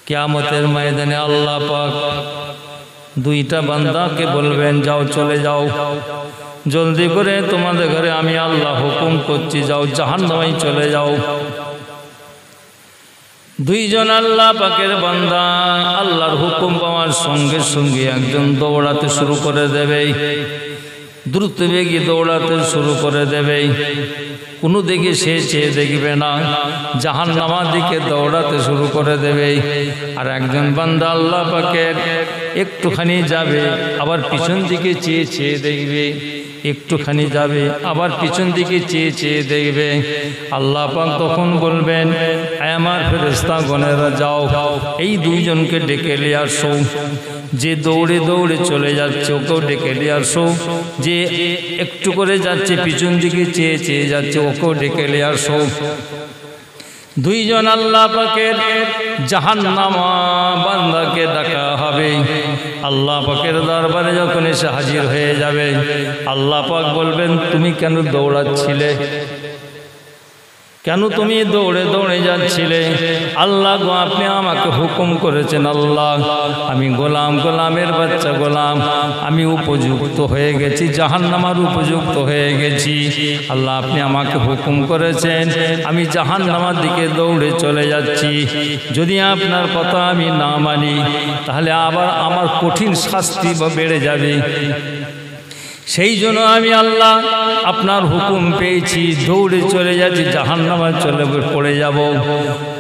কিয়ামতের ময়দানে আল্লাহ পাক দুইটা বান্দাকে বলবেন, যাও চলে যাও, জলদি করে তোমাদের ঘরে আমি আল্লাহ হুকুম করছি, যাও জাহান্নামে চলে যাও। দুইজন আল্লাহ পাকের বান্দা আল্লাহর হুকুম পাওয়ার সঙ্গে সঙ্গে একজন দৌড়াতে শুরু করে দেবে, দ্রুত বেগে দৌড়াতে শুরু করে দেবে, কোনো দিকে সে চেয়ে দেখবে না, জাহান্নামের দিকে দৌড়াতে শুরু করে দেবে। আর একজন বান্দা আল্লাহ পাকের একটুখানি যাবে, আবার পিছন দিকে চেয়ে চেয়ে দেখবে, একটুখানি যাবে, আবার পিছন দিকে চেয়ে চেয়ে দেখবে। আল্লাহ পাক তখন বলবেন, আমার ফেরেশতাগণেরা যাও, এই দুইজনকে ডেকে নিয়ে আসো। যে দৌড়ে দৌড়ে চলে যাচ্ছে ওকেও ডেকে নিয়ে আসো, যে একটু করে যাচ্ছে পিছন দিকে চেয়ে চেয়ে যাচ্ছে ওকেও ডেকে নিয়ে আসো। দুইজন আল্লাহ পাকের জাহান্নামা বান্দাকে ডাকা হবে। আল্লাহ পাকের দরবারে যখন এসে হাজির হয়ে যাবে, আল্লাহ পাক বলবেন, তুমি কেন দৌড়াচ্ছিলে, কেন তুমি দৌড়ে দৌড়ে যাচ্ছিলে? আল্লাহ গো, আপনি আমাকে হুকুম করেছেন, আল্লাহ আমি গোলাম, গোলামের বাচ্চা গোলাম, আমি উপযুক্ত হয়ে গেছি, জাহান্নামের উপযুক্ত হয়ে গেছি। আল্লাহ আপনি আমাকে হুকুম করেছেন, আমি জাহান্নামের দিকে দৌড়ে চলে যাচ্ছি। যদি আপনার কথা আমি না মানি তাহলে আবার আমার কঠিন শাস্তি বেড়ে যাবে। সেই জন্য আমি আল্লাহ আপনার হুকুম পেয়েছি, দৌড়ে চলে যাচ্ছি, জাহান্নামে চলে পড়ে যাব।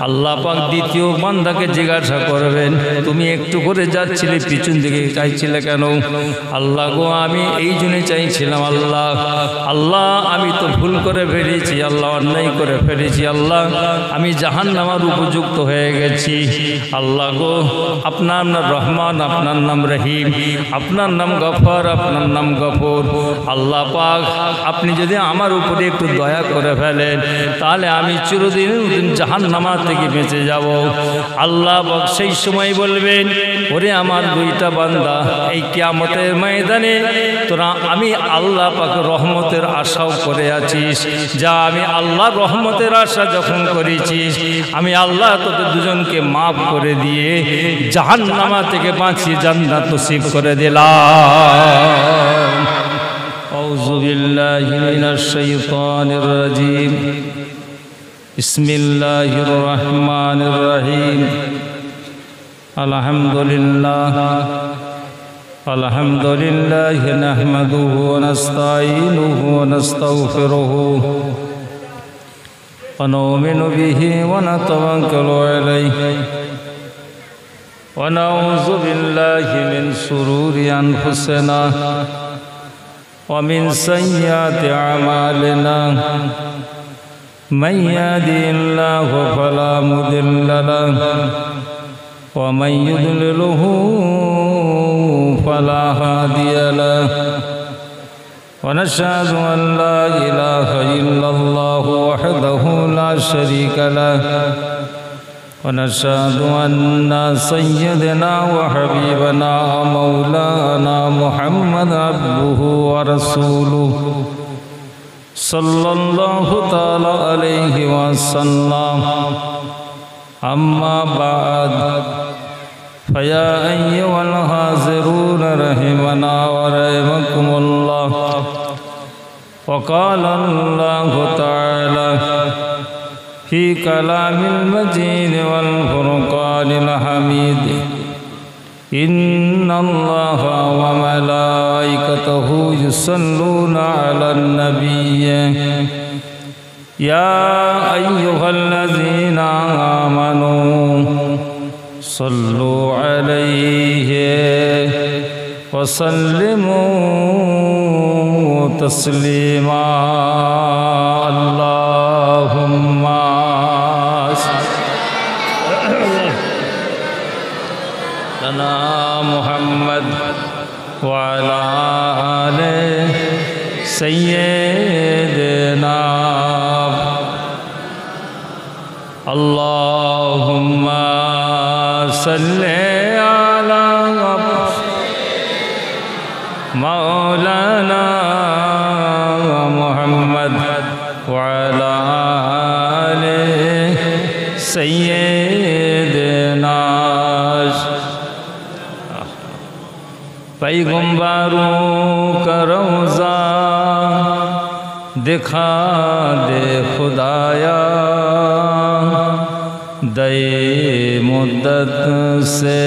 আল্লাহ পাক দ্বিতীয় বান্দাকে জিজ্ঞাসা করবেন, তুমি একটু করে যাচ্ছিলে, পিছন দিকে চাইছিলে কেন? আল্লাহ গো, আমি এই জন্য চাইছিলাম, আল্লাহ আল্লাহ আমি তো ভুল করে ফেলেছি, আল্লাহ অন্যায় করে ফেলেছি, আল্লাহ আমি জাহান্নামের উপযুক্ত হয়ে গেছি। আল্লাহ গো, আপনার নাম রহমান, আপনার নাম রহিম, আপনার নাম গফর, আপনার নাম গফর। আল্লাহ পাক আপনি যদি আমার উপরে একটু দয়া করে ফেলেন তাহলে আমি চিরদিন জাহান্নাম থেকে বেঁচে যাব। আল্লাহ পাক সেই সময় বলবেন, ওরে আমার দুইটা বান্দা, এই কিয়ামতের ময়দানে তোরা আমি আল্লাহ পাক রহমতের আশাও করে আছিস, যা আমি আল্লাহ রহমতের আশা যখন করেছিস, আমি আল্লাহ তোদের দুজনকে মাফ করে দিয়ে জাহান্নাম থেকে বাঁচিয়ে জান্নাত নসিব করে দিলাম। আউযু বিল্লাহি মিনাশ শাইতানির রাজিম। বিসমিল্লাহির রহমানির রহিম। আলহামদুলিল্লাহ নাহমাদুহু ওয়া নাস্তাঈনুহু ওয়া নাস্তাগফিরুহু ওয়া নু'মিনু বিহি ওয়া নাতাওয়াক্কালু আলাইহি ওয়া নাউযু বিল্লাহি মিন শুরুরি আনফুসিনা ومن سيئات أعمالنا من يهده الله فلا مضل له ومن يضلله فلا هادي له ونشهد أن لا إله إلا الله وحده لا شريك له ونشهد أن سيدنا وحبيبنا ومولانا محمد عبده ورسوله صلى الله تعالى عليه وسلم. أما بعد فيا أيها الحاضرون رحمنا ورحمكم الله. وقال الله تعالى في كلام المجيد والفرقان الحميد إن الله وملائكته يصلون على النبي يا أيها الذين آمنوا صلوا عليه وسلموا تسليما. اللهم لنا محمد وعلى آل سيدنا. اللهم صل على مولانا محمد وعلى آل سيدنا. पैगम्बरों का रोज़ा दिखा दे खुदाया, दए मुद्दत से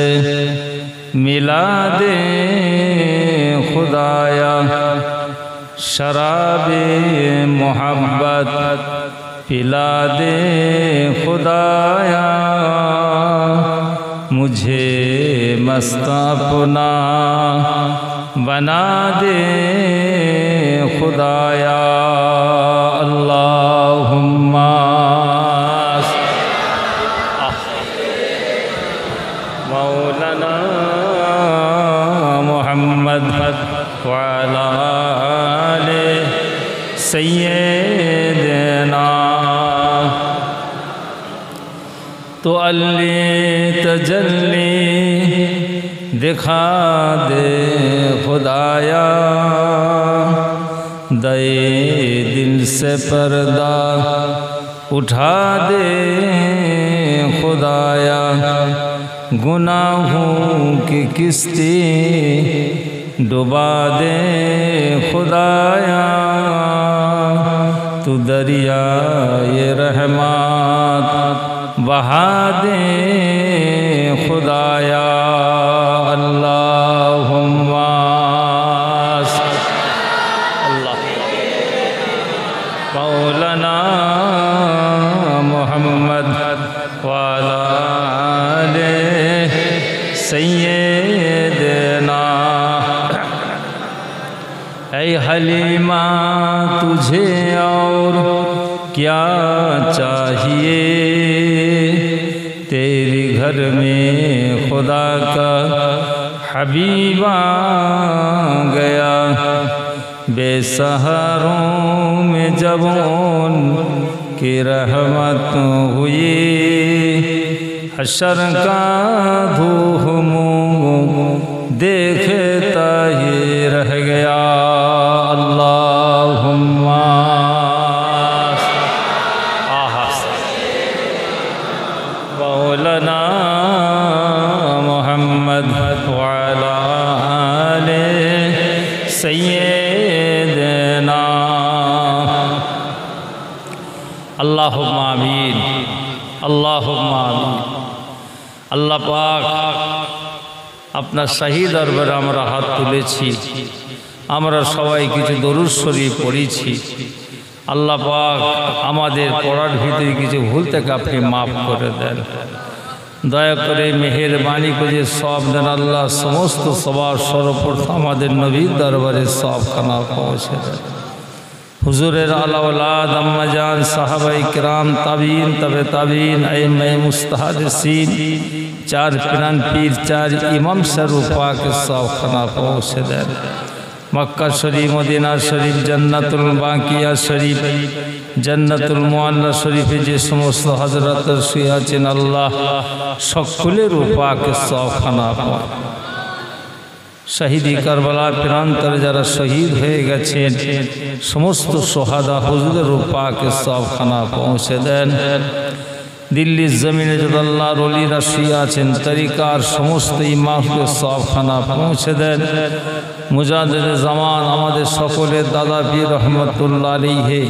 मिला दे खुदाया, शराबे मोहब्बत पिला दे खुदाया, मुझे मस्त अपना बना दे खुदाया। अल्लाहुम्मा मौलाना मुहम्मद व अला आले सय्यदना। तो अल्ली तजल्ली दिखा दे खुदाया, दए दिल से पर्दा उठा दे खुदाया, गुनाहों की किश्ती डुबा दे खुदाया, तू दरिया ये रहमत बहा दे खुदाया। अल्लाहुम्मा मौलाना मुहम्मद व अला आले सय्यदना। ऐ हलीमा तुझे और क्या चाहिए, तेरी घर में खुदा का हबीबा गया, बेसहारों में जब उनकी रहमत हुई, हशर का धूम देखता ही रह गया। अल्लाहुम्मा मौलाना मुहम्मद व अला आले सय्यदना। अल्लाहुम्मा आमीन, अल्लाहुम्मा आमीन। আল্লাহ পাক আপনার শাহী দরবারে আমরা হাত তুলেছি, আমরা সবাই কিছু দরুদ শরীফ পড়েছি। আল্লাহ পাক আমাদের পড়ার ভিতরে কিছু ভুল থেকে আপনি মাফ করে দেন, দয়া করে মেহেরবানি করে সব দেন আল্লাহ। সমস্ত সবার সর্বপ্রথম আমাদের নবীর দরবারে সবখানা পৌঁছে দেন। হুজুরের আলা ওলাদ আম্মাজান সাহাবায়ে কিরাম তাবিঈন তবে তাবিঈন আইম্মায়ে মুস্তাহদিসিন চার পিরান পীর চার ইমাম শরীফ পাক সবখানা পৌঁছে দেন। মক্কা শরীফ মদিনা শরীফ জান্নাতুল বাকিয়া শরীফ জান্নাতুল মুআল্লা শরীফে যে সমস্ত হযরত শুয়ে আছেন আল্লাহ সকলের পাক সবখানা পাক। শহীদি কারবালা প্রান্তরে যারা শহীদ হয়ে গেছেন সমস্ত সোহাদা হুজুরের পাকে সবখানা পৌঁছে দেন। দিল্লির জমিনে যত আল্লাহর ওলিরা শুয়ে আছেন তরিকার সমস্ত ইমামকে সবখানা পৌঁছে দেন। মুজাদ্দিদ জামান আমাদের সকলের দাদা পীর রহমতুল্লাহ আলাইহি,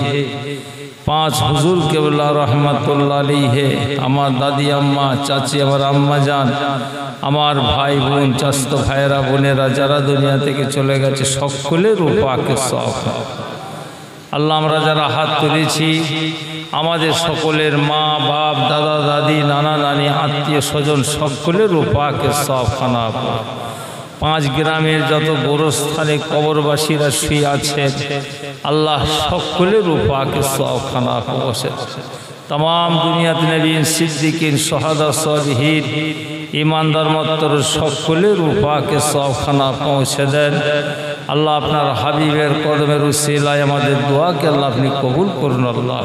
পাঁচ হুজুর কেবলা রহমতুল্লাহ আলাইহি, আমার দাদি আম্মা চাচি আমার আম্মা জান, আমার ভাই বোন চাস্ত ভাইরা বোনেরা যারা দুনিয়া থেকে চলে গেছে সকলের পাকে সব। আল্লাহ আমরা যারা হাত তুলেছি আমাদের সকলের মা বাপ দাদা দাদি নানা নানি আত্মীয় স্বজন সকলের পাকে সবখানা। পাঁচ গ্রামের যত গোরস্থানে কবরবাসীরা শুয়ে আছেন আল্লাহ সকলের পাকে সবখানা পৌঁছে। तमाम दुनियाते नबीन सिद्दीकीन शहादा सालिहीन ईमानदार मत्तर सकलेर पाके सबखाना पहुँचे दें। अल्लाह अपनार हाबिबेर कदमेर उसिलाय आमादेर दुआके अल्लाह अपनी कबुल करुन। अल्लाह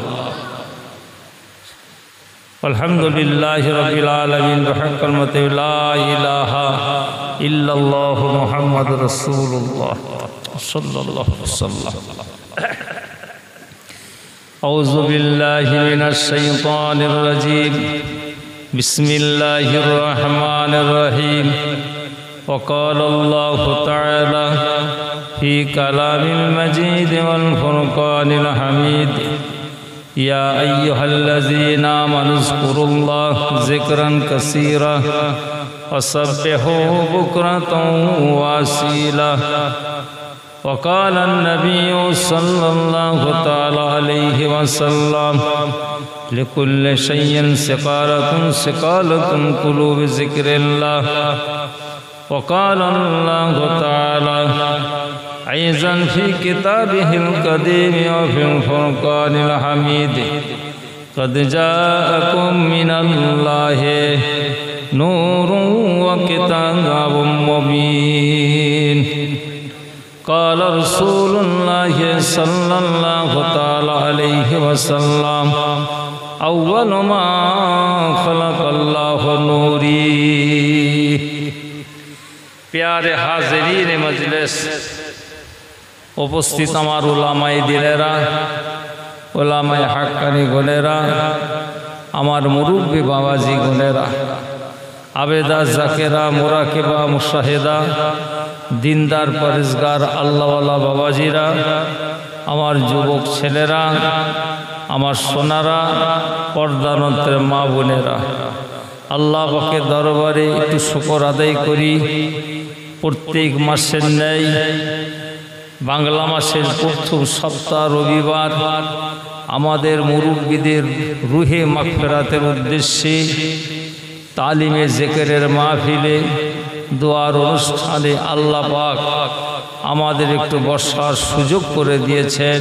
अल्हम्दुलिल्लाहि रब्बिल आलामीन बिहक़्क़िल कलिमति ला इलाहा इल्लल्लाहु मुहम्मदुर रसूलुल्लाह सल्लल्लाहु अलैहि वसल्लम। औज़ु बिल्लाहि मिनश शैतानिर रजीम बिस्मिल्लाहिर रहमानिर रहीम وقال الله تعالى في كلام المجيد والفرقان الحميد يا أيها الذين آمنوا اذكروا الله ذكرا كثيرا وسبحوه بكرة وأصيلا وقال النبي صلى الله تعالى عليه وسلم لكل شيء سقالة كلوا بذكر الله وقال الله تعالى أيضا في كتابه القديم وفي الفرقان الحميد قد جاءكم من الله نور وكتاب مبين قال رسول الله صلى الله تعالى عليه وسلم أول ما خلق الله نوري प्यारे हाज़रीन मजलिस उपस्थित আমার উলামায়ে দিলেরা উলামায়ে হাক্কানি গুণেরা আমার মুরব্বী বাবাজি গুণেরা আবেদা জাকেরা মুরাকিবা মুশাহিদা দিনদার পরেজগার আল্লাহওয়ালা বাবাজিরা আমার যুবক ছেলেরা আমার সোনারা পর্দানন্তের মা বোনেরা আল্লাহ পাকের দরবারে একটু শুকর আদায় করি প্রত্যেক মাসের ন্যায় বাংলা মাসের প্রথম সপ্তাহ রবিবার আমাদের মুরব্বীদের রুহে মাগফিরাতের উদ্দেশ্যে তালিমে জিকিরের মাহফিলে দোয়ার অনুষ্ঠানে আল্লাহ পাক আমাদের একটু বসার সুযোগ করে দিয়েছেন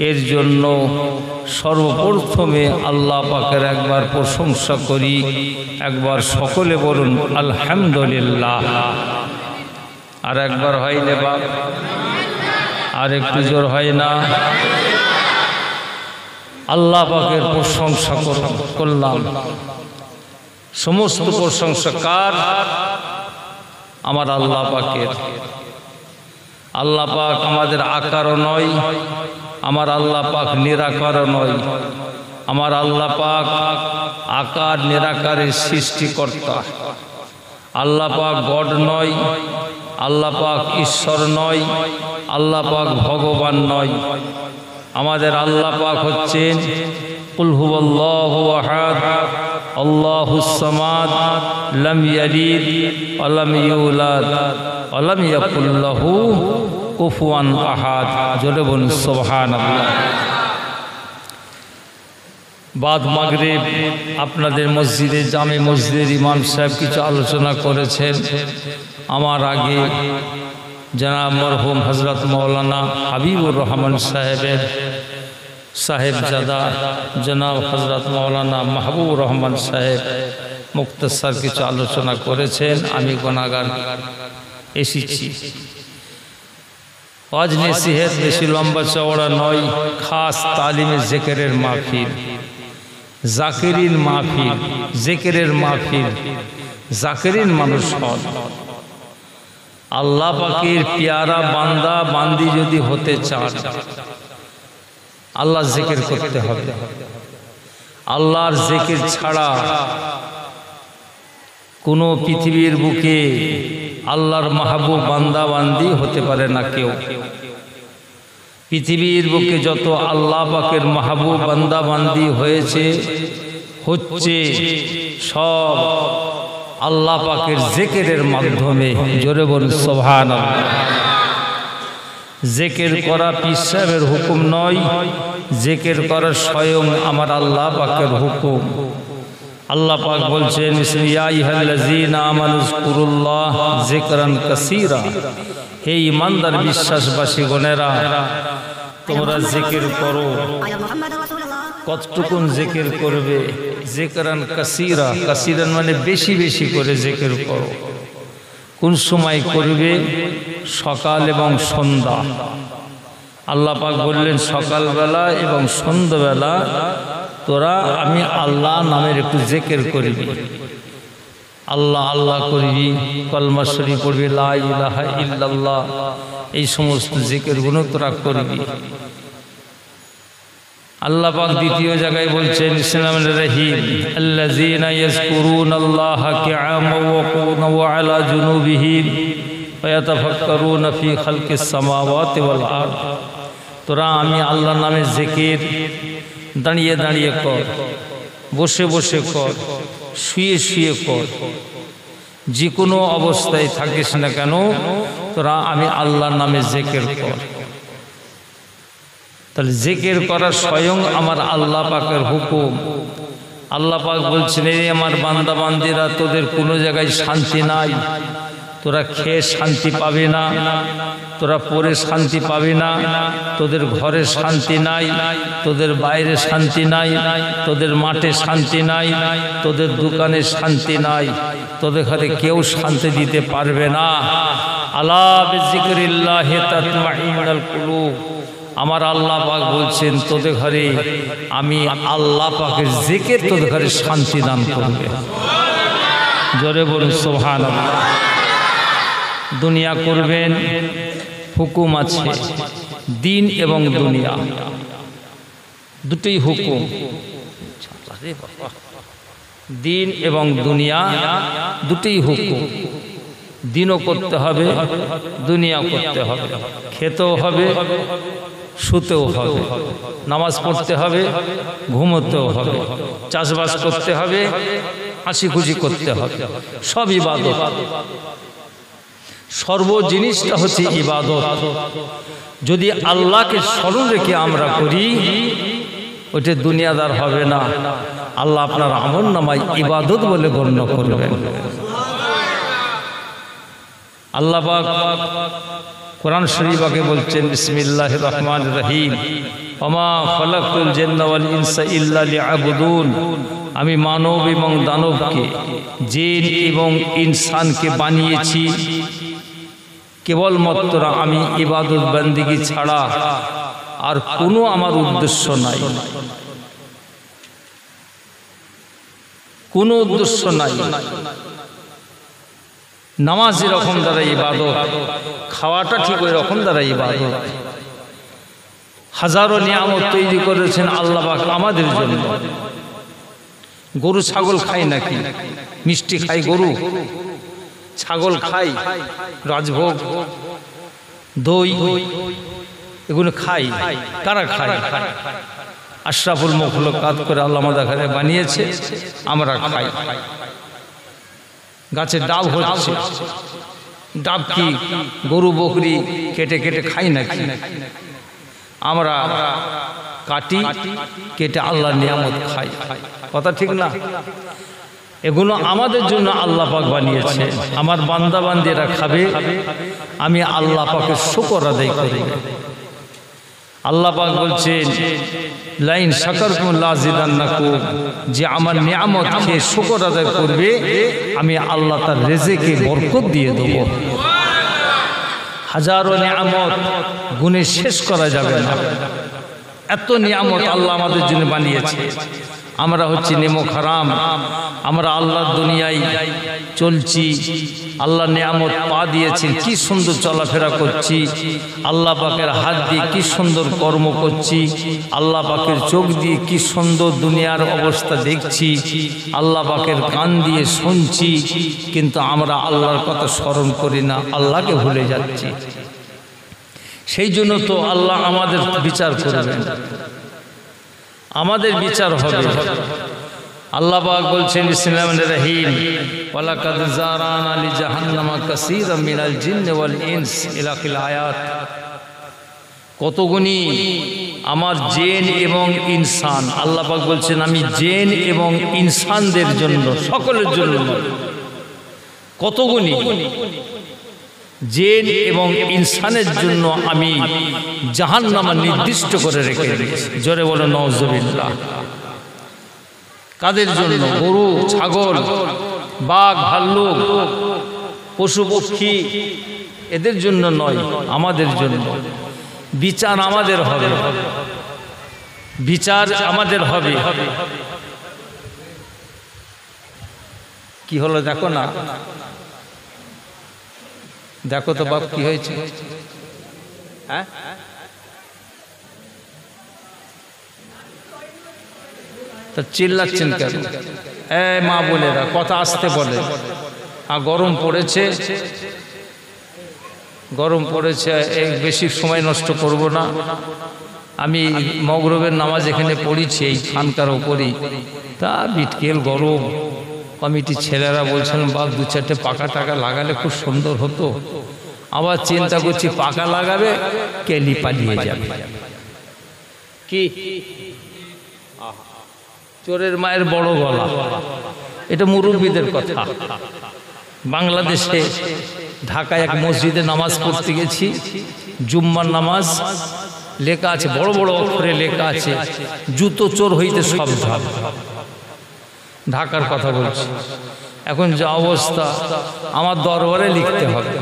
এর জন্য সর্বপ্রথমে আল্লাহ পাকের একবার প্রশংসা করি একবার সকলে বলুন আলহামদুলিল্লাহ আর একবার হয় না বাপ আর একটু জোর হয় না আল্লাহ পাকের প্রশংসা করলাম সমস্ত প্রশংসা কার আমার আল্লাহ পাকের আল্লাহ পাক আমাদের আকারও নয় আমার আল্লাহ পাক নিরাকারও নয় আমার আল্লাহ পাক আকার নিরাকারের সৃষ্টিকর্তা আল্লাহ পাক গড নয় আল্লাহ পাক ঈশ্বর নয় আল্লাহ পাক ভগবান নয় আমাদের আল্লাহ পাক হচ্ছেন কুল হুয়াল্লাহু আহাদ আল্লাহুস সামাদ লাম ইয়ালিদ ওয়া লাম ইউলাদ ওয়া লাম ইয়াকুল লাহু কুফুয়ান আহাদ জোরে বলুন সুবহানাল্লাহ বাদ মাগরিব আপনাদের মসজিদে জামে মসজিদের ইমাম সাহেব কিছু আলোচনা করেছেন আমার আগে জনাব মরহুম হযরত মাওলানা হাবিবুর রহমান সাহেবজাদা জনাব হযরত মাওলানা মাহবুবুর রহমান সাহেব মুক্তসর কিছু আলোচনা করেছেন আমি গুনাহগার এসেছি আজ নসিহত বেশি লম্বা চওড়া নয় খাস তালিমে জিকিরের মাহফিল জাকিরিন মাহফিল জিকিরের মাহফিল জাকিরিন মানুষ হন আল্লাহ পাকের প্যারা বান্দা বান্দি যদি হতে চান আল্লাহ জিকির করতে হবে আল্লাহর জিকির ছাড়া কোনো পৃথিবীর বুকে আল্লাহর মাহবুব বান্দা বান্দি হতে পারে না কেউ পৃথিবীর বুকে যত আল্লাহ পাকের মাহবুব বান্দা বান্দি হয়েছে হচ্ছে সব আল্লাহ পাকের জিকিরের মাধ্যমে জোরে বলুন সুবহানাল্লাহ জিকির করা পীর সাহেবের হুকুম নয় জিকির করা স্বয়ং আমার আল্লাহ পাকের হুকুম আল্লাহ পাক বলছেন ইয়া আইয়ুহাল্লাযীনা আমানু যকুরুল্লাহ যিকরান কাসীরা হে ঈমানদার বিশ্বাসবাসী গণেরা তোমরা জিকির করো কতটুকুন জিকির করবে যিকরান কাসীরা কাসীরান মানে বেশি বেশি করে জিকির করো কোন সময় করবে সকাল এবং সন্ধ্যা আল্লাহ পাক বললেন সকালবেলা এবং সন্ধ্যাবেলা তোরা আমি আল্লাহ নামের একটু জিকির করবি আল্লাহ আল্লাহ করবি কলমা শরীফ পড়বি লা ইলাহা ইল্লাল্লাহ এই সমস্ত জিকিরগুলো তোরা করবি আল্লাহ পাক দ্বিতীয় জায়গায় বলছেন ইসলামের রহিম আল্লাযীনা ইয়াযকুরুনাল্লাহা কিয়ামান ওয়া কুউদান ওয়া আলা জুনুবিহিম ওয়া ইয়াতাফাক্কারুনা ফি খালকিস সামাওয়াতি ওয়াল আরদ। তোরা আমি আল্লাহর নামে জিকির দাঁড়িয়ে দাঁড়িয়ে কর, বসে বসে কর, শুয়ে শুয়ে কর, যে কোনো অবস্থায় থাকিস না কেন তোরা আমি আল্লাহর নামে জিকির কর। তাহলে জিকির করা স্বয়ং আমার আল্লাহ পাকের হুকুম। আল্লাহ পাক বলছেন এই আমার বান্দা বান্দিরা তোদের কোনো জায়গায় শান্তি নাই, তোরা খেয়ে শান্তি পাবে না, তোরা পরে শান্তি পাবে না, তোদের ঘরে শান্তি নাই, তোদের বাইরে শান্তি নাই, তোদের মাঠে শান্তি নাই, তোদের দোকানে শান্তি নাই, তোদের ঘরে কেউ শান্তি দিতে পারবে না। আলা বিযিকরিল্লাহি তাতমাইন্নুল কুলুব। আমার আল্লাহ পাক বলছেন তোদের ঘরে আমি আল্লাহ পাকের জিকির তোদের ঘরে শান্তি দান করবে। জোরে বলুন সুবহানাল্লাহ। দুনিয়া করবেন, হুকুম আছে, দিন এবং দুনিয়া দুটোই হুকুম। দিন এবং দুনিয়া দুটোই হুকুম। দিনও করতে হবে, দুনিয়া করতে হবে, খেতেও হবে, শুতেও হবে, নামাজ পড়তে হবে, ঘুমোতেও হবে, চাষবাস করতে হবে, হাসি খুশি করতে হবে, সব ইবাদত। সর্ব জিনিসটা হচ্ছে ইবাদত। যদি আল্লাহকে স্মরণ রেখে আমরা করি ওইটা দুনিয়াদার হবে না, আল্লাহ আপনার আমলনামায় ইবাদত বলে গণ্য করবেন। আল্লাহ পাক কোরআন শরীফে বলছেন বিসমিল্লাহির রহমানির রহিম ওমা খালাকতুল জিন্না ওয়াল ইনসা ইল্লা লিয়াবুদুন। আমি মানব এবং দানবকে, জিন এবং ইনসানকে বানিয়েছি কেবলমাত্র আমি ইবাদত বন্দেগী ছাড়া আর কোনো আমার উদ্দেশ্য নাই, কোনো উদ্দেশ্য নাই। নামাজ যেরকম দ্বারা ইবাদত, খাওয়াটা ঠিক ওই রকম দ্বারা ইবাদত। হাজারো নিয়ামত তৈরি করেছেন আল্লাহ পাক আমাদের জন্য। গরু ছাগল খাই নাকি? মিষ্টি খাই গরু, ছাগল খাই, রাজভোগ, দই, এগুলো খাই। কারা খাই? আশরাফুল মখলুকাত করে আল্লাহ আমাদের বানিয়েছে, আমরা খাই। গাছে ডাব হচ্ছে, ডাব কি গরু বকরি কেটে কেটে খাই নাকি? আমরা কাটি, কেটে আল্লাহর নিয়ামত খাই। কথা ঠিক না? এগুলো আমাদের জন্য আল্লাহ পাক বানিয়েছে। আমার বান্দা বান্দিরা খাবে, আমি আল্লাহ পাকের শুকর আদায় করি। আল্লাহ পাক বলছেন লাইন শাকারতুম লাযিদান্নাকুম, যে আমার নিয়ামত খেয়ে শুকর আদায় করবে আমি আল্লাহ তার রিজিকে বরকত দিয়ে দেব। হাজারো নিয়ামত গুণে শেষ করা যাবে না, এত নিয়ামত আল্লাহ আমাদের জন্য বানিয়েছে। আমরা হচ্ছে নেমক হারাম, আমরা আল্লাহর দুনিয়ায় চলছি, আল্লাহ নিয়ামত পা দিয়েছেন, কি সুন্দর চলাফেরা করছি, আল্লাহ পাকের হাত দিয়ে কি সুন্দর কর্ম করছি, আল্লাহ পাকের চোখ দিয়ে কি সুন্দর দুনিয়ার অবস্থা দেখছি, আল্লাহ পাকের কান দিয়ে শুনছি, কিন্তু আমরা আল্লাহর কথা স্মরণ করি না, আল্লাহকে ভুলে যাচ্ছি। সেই জন্য তো আল্লাহ আমাদের বিচার করবেন, আমাদের বিচার হবে। আল্লাহ পাক বলছেন বিসমিল্লাহির রহিম ওয়ালাকাদ যারানা লিজাহান্নামা কাসীরাম মিনাল জিন্নি ওয়াল ইনস ইলাখিল আয়াত। কত গুণী আমার জিন এবং ইনসান। আল্লাহ পাক বলছেন আমি জিন এবং ইনসানদের জন্য, সকলের জন্য। কত গুণী জিন এবং ইনসানের জন্য আমি জাহান্নাম নির্দিষ্ট করে রেখে দিয়েছি। জোরে বলো নাউজুবিল্লাহ। কাদের জন্য? গরু, ছাগল, বাঘ, ভাল্লুক, পশু পক্ষী, এদের জন্য নয়, আমাদের জন্য। বিচার আমাদের হবে, বিচার আমাদের হবে। কি হলো দেখো না, দেখো তো বাপ কি হয়েছে। হ্যাঁ তা চিল্লাচ্ছেন কেন? মা বোনেরা কথা আসতে বলে। আর গরম পড়েছে, বেশি সময় নষ্ট করব না। আমি মগরবের নামাজ এখানে পড়েছি এই খানকার ওপরই, তা বিটকেল গরম। কমিটির ছেলেরা বলছেন বাপ 2-4টে পাকা টাকা লাগালে খুব সুন্দর হতো। আবার চিন্তা করছি পাকা লাগাবে, কেলি পালিয়ে যাবে। কি চোরের মায়ের বড় গলা, এটা মুরব্বীদের কথা। বাংলাদেশে ঢাকায় এক মসজিদে নামাজ পড়তে গেছি, জুম্মার নামাজ, লেখা আছে বড় বড় অক্ষরে লেখা আছে জুতো চোর হইতে সাবধান। ঢাকার কথা বলছি। এখন যা অবস্থা, আমার দরবারে লিখতে হবে,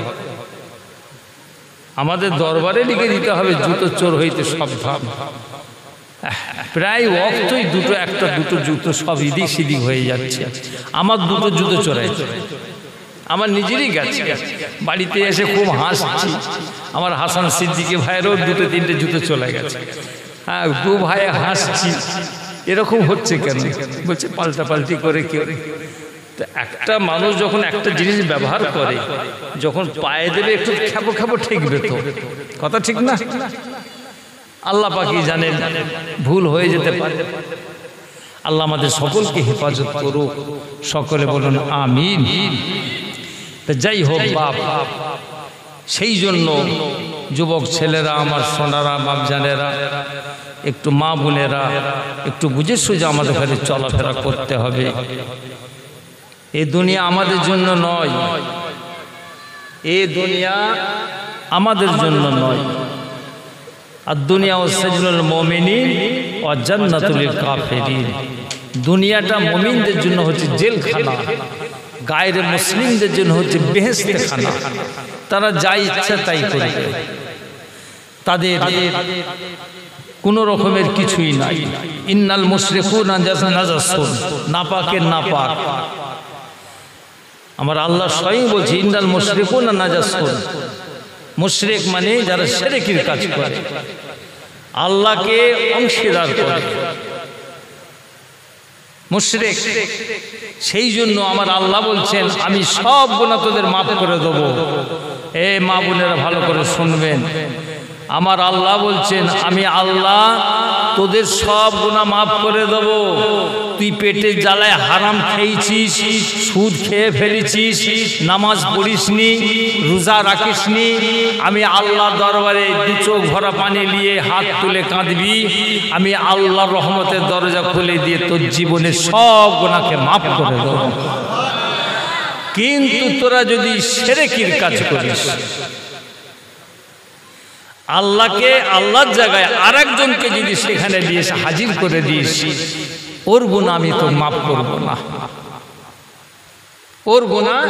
আমাদের দরবারে লিখে দিতে হবে জুতো চোর হইতে সাবধান। প্রায় অক্তই দুটো একটা দুটো জুতো সব ইদিক সিদিক হয়ে যাচ্ছে। আমার দুটো জুতো চোরাইছে, আমার নিজেরই গেছে। বাড়িতে এসে খুব হাসছি, আমার হাসান সিদ্দিকী ভাইয়েরও 2-3টে জুতো চলে গেছে। হ্যাঁ, 2 ভাই হাসছি, এরকম হচ্ছে কেন? বলছে পাল্টাপাল্টি করে কেউ। তো একটা মানুষ যখন একটা জিনিস ব্যবহার করে, যখন পায়ে দেবে একটু খাবো খাবো ঠেকবে তো, কথা ঠিক না? আল্লাহ পাকই জানেন, ভুল হয়ে যেতে পারে। আল্লাহ আমাদের সকলকে হেফাজত করুক, সকলে বলুন আমিন। যাই হোক বাপ, সেই জন্য যুবক ছেলেরা, আমার সোনারা, বাপজানেরা, একটু মা বোনেরা, একটু বুঝে সুঝে আমাদের ঘরে চলাফেরা করতে হবে। এই দুনিয়া আমাদের জন্য নয়, এই দুনিয়া আমাদের জন্য নয়। আর দুনিয়া ও সাজনুল মুমিনিন ও জান্নাতুল কাফিরিন। দুনিয়াটা মুমিনদের জন্য হচ্ছে জেলখানা, গায়রে মুসলিমদের জন্য হচ্ছে বেহেশতেখানা। তারা যা ইচ্ছা তাই করবে, তাদের কোনো রকমের কিছুই নাই। ইন্নাল মুশরিকুনা নাজাসুন, নাপাকের নাপাক। আমার আল্লাহ স্বয়ং বলছে ইন্নাল মুশরিকুনা নাজাসুন। মুশরিক মানে যারা শিরকের কাজ করে, আল্লাহকে অংশীদার করে, মুশরিক। সেই জন্য আমার আল্লাহ বলছেন আমি সব গুনাহ তোদের মাফ করে দেবো। এ মা বোনেরা ভালো করে শুনবেন, আমার আল্লাহ বলছেন আমি আল্লাহ তোদের সব গুনাহ মাফ করে দেব। তুই পেটের জ্বালায় হারাম খেয়েছিস, সুদ খেয়ে ফেলেছিস, নামাজ পড়িসনি, রোজা রাখিসনি, আমি আল্লাহ দরবারে 2 চোখ ভরা পানি নিয়ে হাত তুলে কাঁদবি, আমি আল্লাহর রহমতের দরজা খুলে দিয়ে তোর জীবনের সব গুনাহকে মাফ করে দেব। কিন্তু তোরা যদি শিরকের কাজ করিস, আল্লাহকে আল্লাহর জায়গায় আরেকজনকে যদি সেখানে দিয়ে হাজির করে দিস, ওর গুনাহ আমি তো মাফ করব না, ওর গুনাহ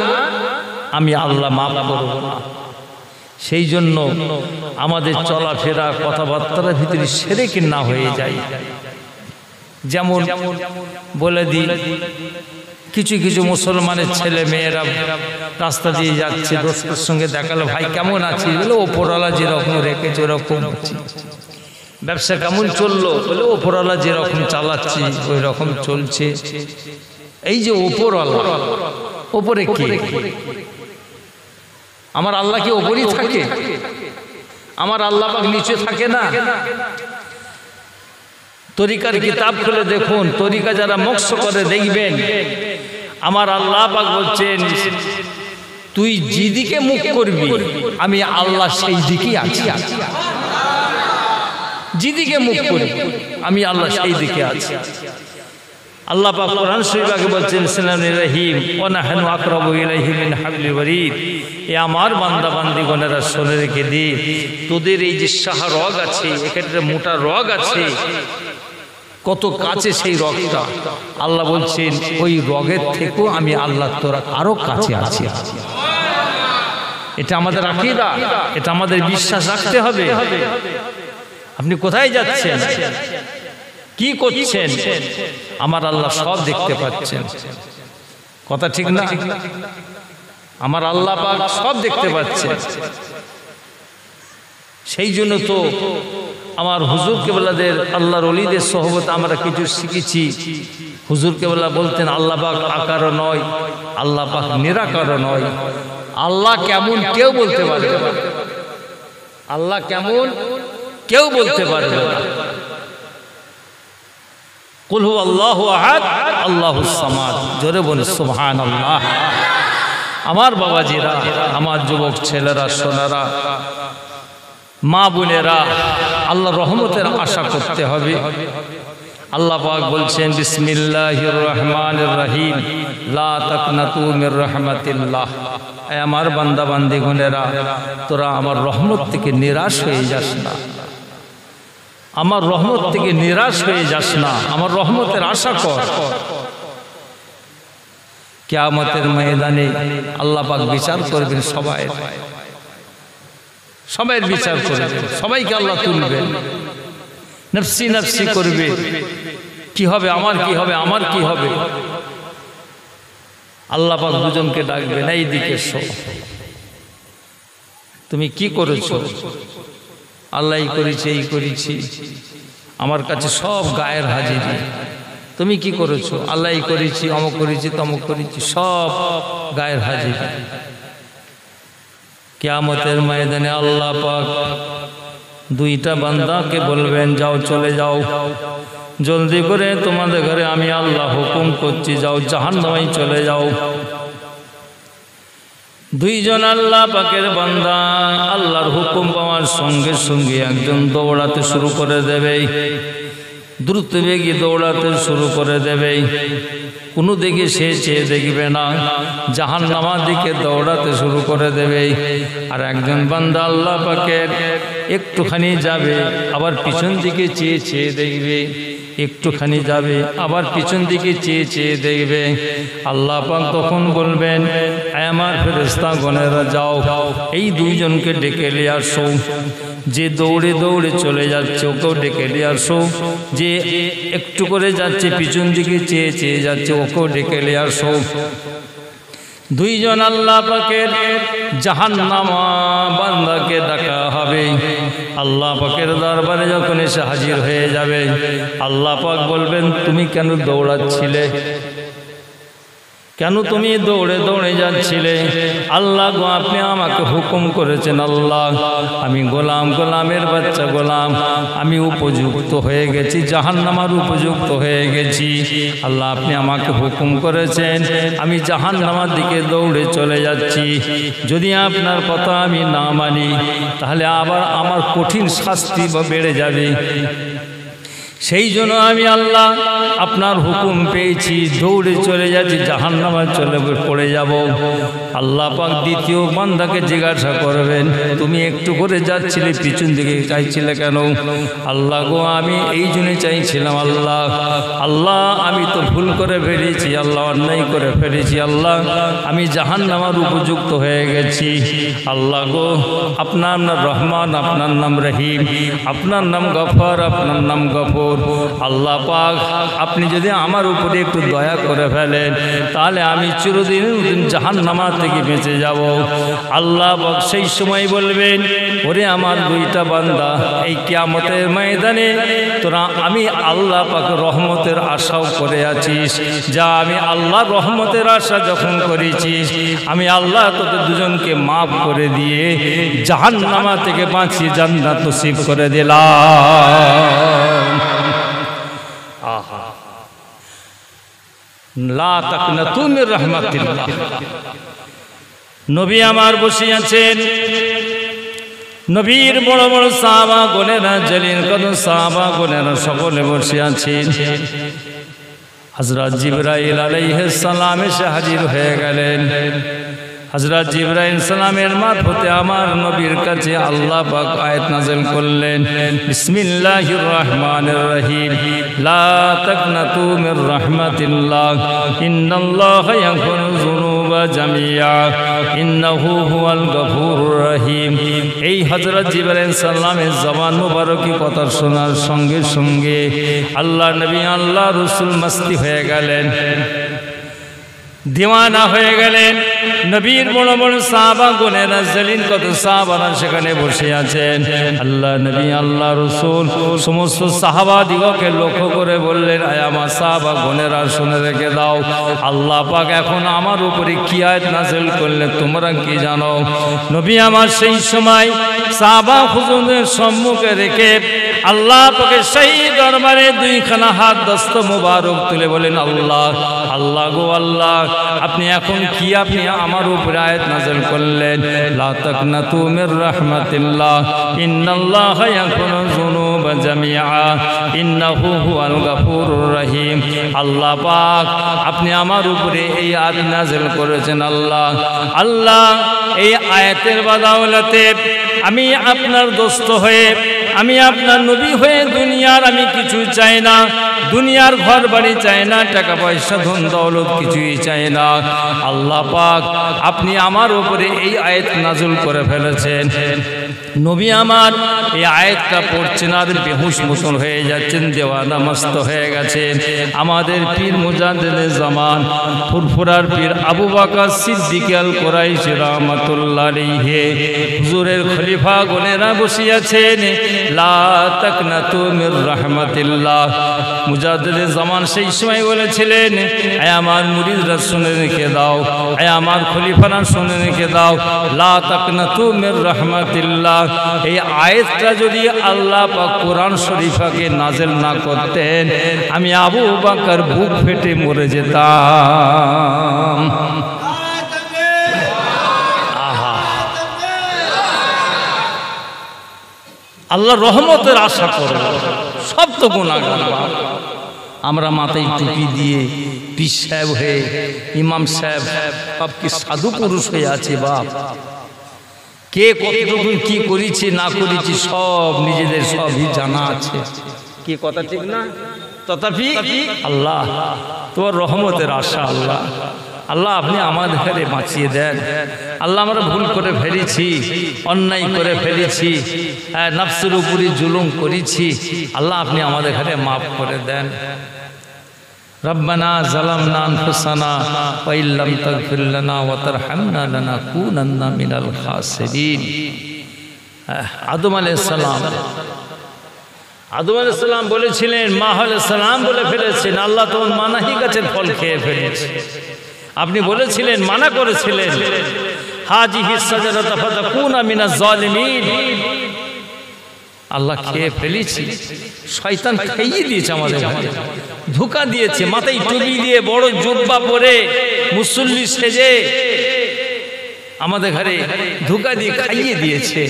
আমি আল্লাহ মাফ করব না। সেই জন্য আমাদের চলাফেরা কথাবার্তার ভিতরে শিরক না হয়ে যায়। যেমন বলে দিই, কিছু কিছু মুসলমানের ছেলে মেয়েরা রাস্তা দিয়ে যাচ্ছে, দোস্তের সঙ্গে দেখালো ভাই কেমন আছিস, বলে ওপরওয়ালা যেরকম রেখেছে ওরকম। ব্যবসা কেমন চললো, বলে ওপরওয়ালা যেরকম চালাচ্ছি ওই রকম চলছে। এই যে ওপরওয়ালা, ওপরে কে? আমার আল্লাহ কি ওপরই থাকে? আমার আল্লাহ পাক নিচে থাকে না? তরিকার কিতাব খুলে দেখুন, তরিকা যারা মক্স করে দেখবেন, আমার আল্লাহ পাক বলছেন তুই যেদিকে মুখ করবি আমি আল্লাহ সেই দিকেই আছি। যেদিকে মুখ করবি আমি আল্লাহ সেই দিকে আছি। আল্লাহ পাক কোরআন শরীফে বলছেন বিসমিল্লাহির রহিম ওয়া নাহনু আকরাবু ইলাইহি মিন হাবলিল ওয়ারিদ। এ আমার বান্দা বান্দিগণেরা শুনে রেখে দি, তোদের এই যে সাহা রগ আছে, এক্ষেত্রে মোটা রগ আছে, কত কাছে সেই রগটা। আল্লাহ বলছেন ওই রগের থেকেও আমি আল্লাহ তোরা আরো কাছে আছি। এটা আমাদের আকীদা, এটা আমাদের বিশ্বাস রাখতে হবে। আপনি কোথায় যাচ্ছেন, কি করছেন, আমার আল্লাহ সব দেখতে পাচ্ছেন, কথা ঠিক না? আমার আল্লাহ পাক সব দেখতে পাচ্ছেন। সেই জন্য তো আমার হুজুর কেবলাদের আল্লাহর ওলিদের সোহবত আমরা কিছু শিখেছি। হুজুর কেবলা বলতেন আল্লাহ পাক আকারও নয়, আল্লাহ পাক নিরাকারও নয়। আল্লাহ কেমন কেউ বলতে পারবে না, আল্লাহ কেমন কেউ বলতে পারবে না। কুল হু আল্লাহু আহাদ আল্লাহুস সামাদ, জোরে বলে সুবহানাল্লাহ। আমার বাবাজিরা, আমার যুবক ছেলেরা, সোনারা, মা বোনেরা, আল্লাহর রহমতের আশা করতে হবে। আল্লাহ পাক বলছেন বিসমিল্লাহির রহমানির রহিম, লা তাকনাতু মির রাহমাতিল্লাহ। এ আমার বান্দা বান্দিগণেরা, তোরা আমার রহমত থেকে নিরাশ হয়ে যাস না, আমার রহমত থেকে নিরাশ হয়ে যাস না, আমার রহমতের আশা কর। কিয়ামতের ময়দানে আল্লাহ পাক বিচার করবেন, সবাই বিচার করবেন, সবাইকে আল্লাহ তুলবেন, নফসি নফসি করবে। কি হবে আমার, কি হবে আমার, কি হবে? আল্লাহ পাক দুজনকে ডাকবেন, এই দিকে এসো, তুমি কি করেছো? আল্লাহ এই করেছি, এই করেছি, আমার কাছে সব গায়ের হাজিরি। তুমি কি করেছো? আল্লাহ এই করেছি, অমুক করেছি, তমুক করেছি, সব গায়ের হাজিরি। কিয়ামতের ময়দানে আল্লাহ পাক দুইটা বান্দাকে বলবেন, যাও, চলে যাও, জলদি করে তোমাদের ঘরে আমি আল্লাহ হুকুম করছি, যাও জাহান্নামে চলে যাও। দুইজন আল্লাহ পাকের বান্দা আল্লাহর হুকুম পাওয়ার সঙ্গে সঙ্গে একজন দৌড়াতে শুরু করে দেবে, দ্রুত বেগে দৌড়াতে শুরু করে দেবে, কোনো দিকে সে চেয়ে দেখবে না, জাহান্নামের দিকে দৌড়াতে শুরু করে দেবে। আর একজন বান্দা আল্লাহ পাকের একটুখানি যাবে, আবার পিছন দিকে চেয়ে চেয়ে দেখবে, একটুখানি যাবে, আবার পিছন দিকে চেয়ে চেয়ে দেখবে। আল্লাহ পাক তখন বলবেন, আমার ফেরেশতাগণেরা যাও, এই দুইজনকে ডেকে নিয়ে আসো। যে দৌড়ে দৌড়ে চলে যাচ্ছে ওকেও ডেকে নিয়ে আসো, যে একটু করে যাচ্ছে পিছন দিকে চেয়ে চেয়ে যাচ্ছে ওকেও ডেকে নিয়ে আসো। দুইজন আল্লাহ পাকের জাহান্নামা বান্দাকে ডাকা হবে। আল্লাহ পাকের দরবারে যখন এসে হাজির হয়ে যাবে, আল্লাহ পাক বলবেন, তুমি কেন দৌড়াচ্ছিলে? কেন তুমি দৌড়ে দৌড়ে যাচ্ছিলে? আল্লাহ গো, আপনি আমাকে হুকুম করেছেন, আল্লাহ আমি গোলাম, গোলামের বাচ্চা গোলাম, আমি উপযুক্ত হয়ে গেছি, জাহান্নামের উপযুক্ত হয়ে গেছি। আল্লাহ আপনি আমাকে হুকুম করেছেন, আমি জাহান্নামের দিকে দৌড়ে চলে যাচ্ছি। যদি আপনার কথা আমি না মানি, তাহলে আবার আমার কঠিন শাস্তি বেড়ে যাবে। সেই জন্য আমি আল্লাহ আপনার হুকুম পেয়েছি, দৌড়ে চলে যাচ্ছি, জাহান্নামে চলে পড়ে যাব। আল্লাহ পাক দ্বিতীয় বান্দাকে জিজ্ঞাসা করবেন, তুমি একটু করে যাচ্ছিলে, পিছন দিকে চাইছিলে কেন? আল্লাহ গো, আমি এই জন্য চাইছিলাম, আল্লাহ আল্লাহ আমি তো ভুল করে ফেলেছি, আল্লাহ অন্যায় করে ফেলেছি, আল্লাহ আমি জাহান্নামের উপযুক্ত হয়ে গেছি। আল্লাহ গো, আপনার নাম রহমান, আপনার নাম রহিম, আপনার নাম গফর, আপনার নাম গফর। আল্লাহ পাক আপনি যদি আমার উপরে একটু দয়া করে ফেলেন, তাহলে আমি চিরদিন জাহান্নামা থেকে বেঁচে যাব। আল্লাহ পাক সেই সময় বলবেন, ওরে আমার দুইটা বান্দা, এই কিয়ামতের ময়দানে তোরা আমি আল্লাহ পাক রহমতের আশাও করে আছিস, যা আমি আল্লাহর রহমতের আশা যখন করেছিস, আমি আল্লাহ তোদের দুজনকে মাফ করে দিয়ে জাহান্নামা থেকে বাঁচিয়ে জান্নাত নসিব করে দিলাম। আহা, লা তাকনাতু মির রাহমাতিল্লাহ। নবী আমার বসে আছেন, নবীর বড় বড় সাহাবা গোনেরা, জলিল কদর সাহাবা গোনেরা সকলে বসে আছেন। হযরত জিবরাইল আলাইহিস সালাম এসে হাজির হয়ে গেলেন। হযরত জিবরাইল সালামের মারফতে আমার নবীর কাছে আল্লাহ পাক আয়াত নাযিল করলেন, বিসমিল্লাহির রহমানির রহিম, লা তাকনাতু মির রাহমাতিল্লাহ, ইন্নাল্লাহা ইয়াগফিরু যুনুবা জামিয়া, ইন্নাহু হুয়াল গফুরুর রহিম। এই হযরত জিবরাইল সালামের জবান মুবারকি কথা শোনার সঙ্গে সঙ্গে আল্লাহ নবী, আল্লাহ রাসূল মস্তি হয়ে গেলেন, দিওয়ানা হয়ে গেলেন। নবীর বড় বড় সাহাবা গুনেরা জলিল কত সাহাবারা সেখানে বসে আছেন। আল্লাহ নবী আল্লাহ রাসূল সমস্ত সাহাবা দিগকে লক্ষ্য করে বললেন, আয় আমার সাহাবা গুনেরা শুনে রেখে দাও, আল্লাহ পাক এখন আমার উপরে কি আয়াত নাযিল করলেন তোমরা কি জানো? নবী আমার সেই সময় সাহাবা হুজুরদের সম্মুখে রেখে আল্লাহ পাকের সেই দরবারে দুইখানা হাত দস্ত মুবারক তুলে বলেন, আল্লাহ আল্লাহ গো আল্লাহ, আপনি এখন কি আপনি আমার উপরে আয়াত নাযিল করলেন, লা তাকনাতু মির রাহমাতিল্লাহ ইন্নাল্লাহা ইয়াগফিরু যুনুবা জামিআ ইন্নাহু হুয়াল গাফুরুর রহিম। আল্লাহ পাক আপনি আমার উপরে এই আয়াত নাযিল করেছেন। আল্লাহ আল্লাহ এই আয়াতের বদৌলতে আমি আপনার দোস্ত হয়ে, আমি আপনার নবী হয়ে দুনিয়ার আমি কিছু চাই না, দুনিয়ার ঘর বাড়ি চাই না, টাকা পয়সা ধন দৌলত কিছুই চাই না। আল্লাহ পাক আপনি আমার উপরে এই আয়াত নাযিল করে ফেলেছেন। নবী আমার এই আয়াতটা পড়ছেন আর বেহুশ মতন হয়ে যাচ্ছেন, দেওয়ানা মস্ত হয়ে গেছেন। আমাদের পীর মুজাদ্দিদে জামান ফুরফুরার পীর আবু বকর সিদ্দিক আল কুরাইশি রাহমাতুল্লাহ আলাইহি হুজুরের খলিফা গুনেরা বসিয়াছেন। লা তাকনাতু মির রাহমাতিল্লাহ। মুজাদ্দিদে জামান সেই সময় বলেছিলেন, আয় আমার মুরিদরা শুনে রেখে দাও, আয় আমার খলিফারা শুনে রেখে দাও, লা তাকনাতু মির রাহমাতিল্লাহ। এই আয়াতটা যদি আল্লাহ পাক কোরআন শরীফাকে নাযিল না করতেন, আমি আবু বকর বুক ফেটে মরে যেতাম। আল্লাহ রহমতের আশা করব, সব তো গুনাহগার। আমরা মাথায় টুপি দিয়ে পীর সাহেব হয়ে, ইমাম সাহেব সব কি সাধু পুরুষ হয়ে আছে বাপ? কে কতটুকু কি করেছি না করেছি সব নিজেদের সবই জানা আছে। কি কথা ঠিক না? তথাপি আল্লাহ তোমার রহমতের আশা। আল্লাহ আল্লাহ আপনি আমাদের ঘরে বাঁচিয়ে দেন। আল্লাহ আমরা ভুল করে ফেলেছি, অন্যায় করে ফেলেছি, নফসের উপরে জুলুম করেছি। আল্লাহ আপনি আমাদের ঘরে মাফ করে দেন। রব্বানা যালামনা আনফুসানা ওয়া ইল্লাম তাগফির লানা ওয়া তারহামনা লানাকুনান্না মিনাল খাসিরিন। আদম আলাইহিস সালাম, আদম আলাইহিস সালাম বলেছিলেন, মা আলাইহিস সালাম বলে ফেলেছেন, আল্লাহ তোমার মানাহি গাছের ফল খেয়ে ফেলেছে। আপনি বলেছিলেন, মানা করেছিলেন, হাজিহিস সাজারাতা ফাতাকুনা মিনাজ জালিমিন। আল্লাহ খেয়ে ফেলেছি, শয়তান খাইয়ে দিয়েছে আমাদের ঘরে, ধোঁকা দিয়েছে। মাথায় টুপি দিয়ে বড় জুব্বা পরে মুসল্লি সেজে আমাদের ঘরে ধোঁকা দিয়ে খাইয়ে দিয়েছে,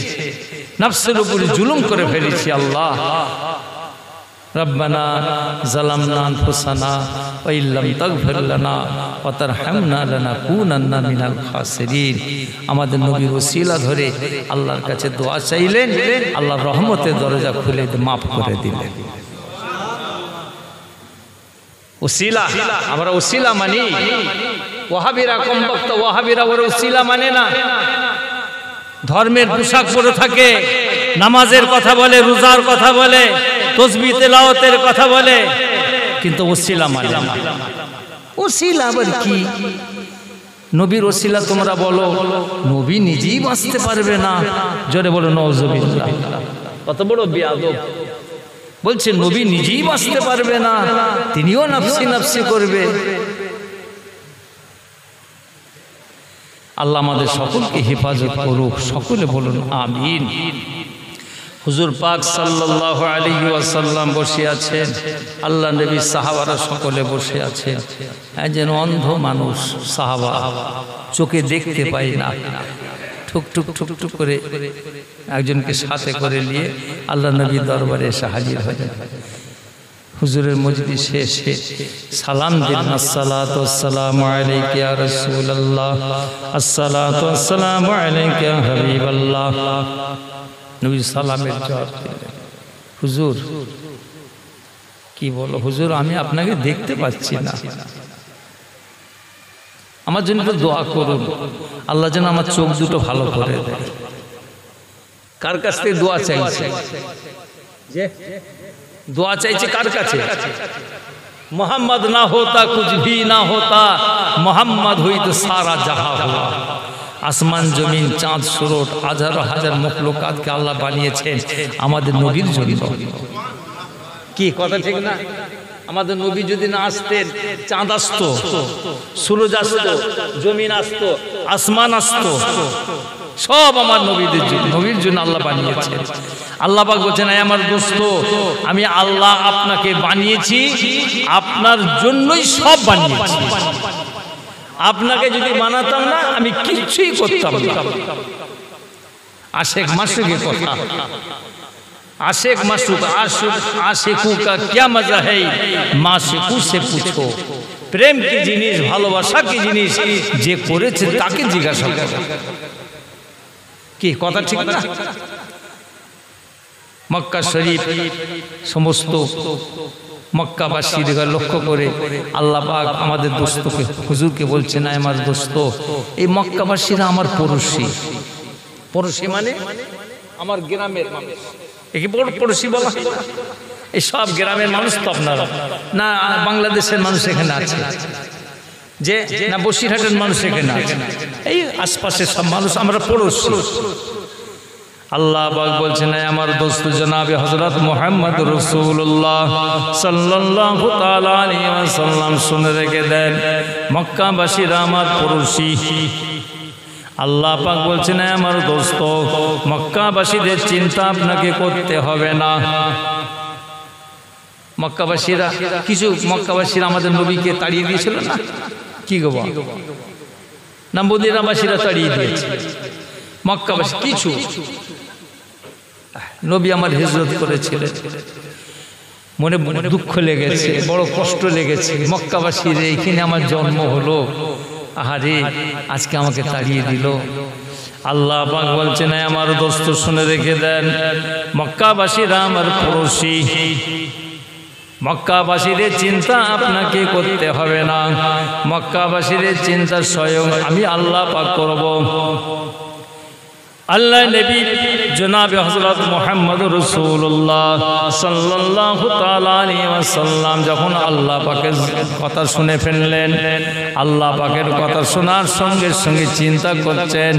নফসের উপরে জুলুম করে ফেলেছি। আল্লাহ রব্বানা যালামনা আনফুসানা ওয়া ইল্লাম তাগফির লানা ওয়া তারহামনা লানাকুনান্না মিনাল খাসিরিন। আমাদের নবীর ওসিলা ধরে আল্লাহর কাছে দোয়া চাইলেন, আল্লাহর রহমতের দরজা খুলে মাফ করে দিলেন। ওসিলা, আমরা ওসিলা মানি। ওয়াহাবিরা কমবক্ত, ওয়াহাবিরা ওর ওসিলা মানে না। ধর্মের পোশাক পরে থাকে, নামাজের কথা বলে, রোজার কথা বলে, তাসবিহ তেলাওয়াতের কথা বলে, কিন্তু ওসিলা মানে না। ওসিলা আবার কি? নবীর ওসিলা তোমরা বলো, নবী নিজেই বাঁচতে পারবে না। জোরে বলো নাউজুবিল্লাহ। কত বড় বেয়াদব! বলছে নবী নিজেই বাঁচতে পারবে না, তিনিও নফসি নফসি করবে। আল্লাহ আমাদের সকলকে হেফাজত করুক, সকলে বলুন আমিন। হুজুর পাক সাল্লাল্লাহু আলাইহি ওয়াসাল্লাম বসে আছেন, আল্লাহ নবী সাহাবারা সকলে বসে আছেন। একজন অন্ধ মানুষ সাহাবা, চোখে দেখতে পায় না, ঠুক ঠুক ঠুক ঠুক করে একজনকে সাথে করে নিয়ে আল্লাহ নবীর দরবারে এসে হাজির হয়ে যায়। হুজুরের মজলিসে এসে সালাম দিন, আসসালাতু ওয়াসসালামু আলাইকা ইয়া রাসূলুল্লাহ, আসসালাতু ওয়াসসালামু আলাইকা ইয়া হাবিবাল্লাহ। নবী সালামের জবাব দিলেন, হুজুর কি বলো? হুজুর আমি আপনাকে দেখতে পাচ্ছি না, আমার জন্য একটু দোয়া করুন, আল্লাহ যেন আমার চোখ দুটো ভালো করে দেয়। কার কাছ থেকে দোয়া চাইছে? যে দোয়া চাইছে কার কাছে? मोहम्मद ना होता कुछ भी ना होता, मोहम्मद हुई तो सारा जहां हुआ। আসমান জমিন চাঁদ সুরট হাজার হাজার মখলুকাতকে আল্লাহ বানিয়েছেন আমাদের নবীর জন্য। কি কথা ঠিক না? আমাদের নবী যদি না আসতেন, চাঁদ আসতো, সূরজ আসতো, জমিন আসতো, আসমান আসতো, সব আমার নবীদের জন্য, নবীর জন্য আল্লাহ বানিয়েছেন। আল্লাহ পাক বলছেন, এই আমার দোস্ত, আমি আল্লাহ আপনাকে বানিয়েছি, আপনার জন্যই সব বানিয়েছি। আপনাকে যদি বানাতাম না, আমি কিছুই করতাম না। आशिक माशूक की কথা आशिक माशूक आशिकू का क्या मजा है माशूकू से पूछो प्रेम की जिनिस भालोबासा की जिनिस जे करेছে তাকে জিজ্ঞাসা করো কি কথা ঠিক না मक्का शरीफ समस्त मक्काबासीদের লক্ষ্য করে আল্লাহ পাক আমাদের দোস্তকে হুজুরকে বলছেন না আমার দোস্ত এই মক্কাবাসীরা আমার পড়শি পড়শি মানে আমার গ্রামের মানুষ একে বড় পড়শি বলা এই সব গ্রামের মানুষ তো আপনারা না বাংলাদেশের মানুষ এখানে আছে যে না বসিরহাটের মানুষ এখানে আছে এই আশপাশের সব মানুষ আমরা পড়শি আল্লাহ পাক বলছেন আমার দোস্ত জনাবে হযরত মুহাম্মদ রাসূলুল্লাহ সাল্লাল্লাহু তাআলা আলাইহি ওয়াসাল্লাম শুনে রেখে দেন মক্কাবাসীরা আমার পড়শি আল্লাহ পাক বলছেন আমার দোস্ত মক্কাবাসীদের চিন্তা আপনাকে করতে হবে না মক্কাবাসীরা কিছু মক্কাবাসীরা আমাদের নবীকে তাড়িয়ে দিয়েছিল না কি গো না মদিনাবাসীরা তাড়িয়ে দিয়েছে মক্কাবাসী কিছু নবী আমার হিজরত করেছিলেন মনে মনে দুঃখ লেগেছে বড় কষ্ট লেগেছে মক্কাবাসীর এইখানে আমার জন্ম হলো আহারে আজকে আমাকে তাড়িয়ে দিল আল্লাহ পাক বলছেন আমার দোস্ত শুনে রেখে দেন মক্কাবাসীরা আমার পড়শি মক্কাবাসীদের চিন্তা আপনাকে করতে হবে না মক্কাবাসীদের চিন্তা স্বয়ং আমি আল্লাহ পাক করব আল্লাহ নবী জনাবে হযরত মুহাম্মদ রাসূলুল্লাহ সাল্লাল্লাহু তাআলা আলাইহি ওয়াসাল্লাম যখন আল্লাহ পাকের কথা শুনে ফেললেন আল্লাহ পাকের কথা শোনার সঙ্গে সঙ্গে চিন্তা করছেন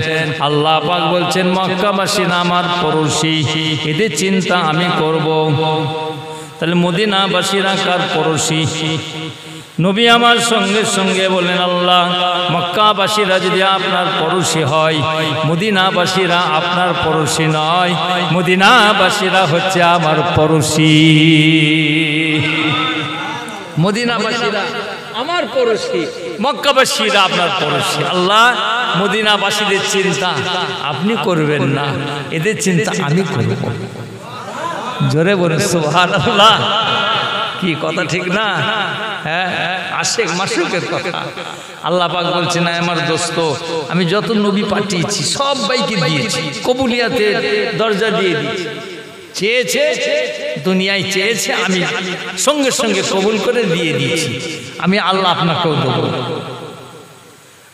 আল্লাহ পাক বলছেন মক্কাবাসীরা আমার পড়শি এদের চিন্তা আমি করব তাহলে মদিনাবাসীরা কার পড়শি নবী আমার সঙ্গে সঙ্গে বলেন আল্লাহ মক্কাবাসীরা যদি আপনার পড়শি হয় মদিনাবাসীরা আপনার পড়শি নয় মদিনাবাসীরা হচ্ছে আমার পড়শি মদিনাবাসীরা আমার পড়শি মক্কাবাসীরা আপনার পড়শি আল্লাহ মদিনাবাসীদের চিন্তা আপনি করবেন না এদের চিন্তা আমি করব জোরে বলে সুবহানাল্লাহ কি কথা ঠিক না হ্যাঁ আশিক মাশরুকের কথা আল্লাহ পাক বলছেন আমার দোস্ত আমি যত নবী পাঠিয়েছি সবাইকে দিয়েছি কবুলিয়াতের দরজা দিয়ে দিয়েছি চেয়েছে দুনিয়ায় চেয়েছে আমি সঙ্গে সঙ্গে কবুল করে দিয়ে দিয়েছি আমি আল্লাহ আপনাকেও দেবো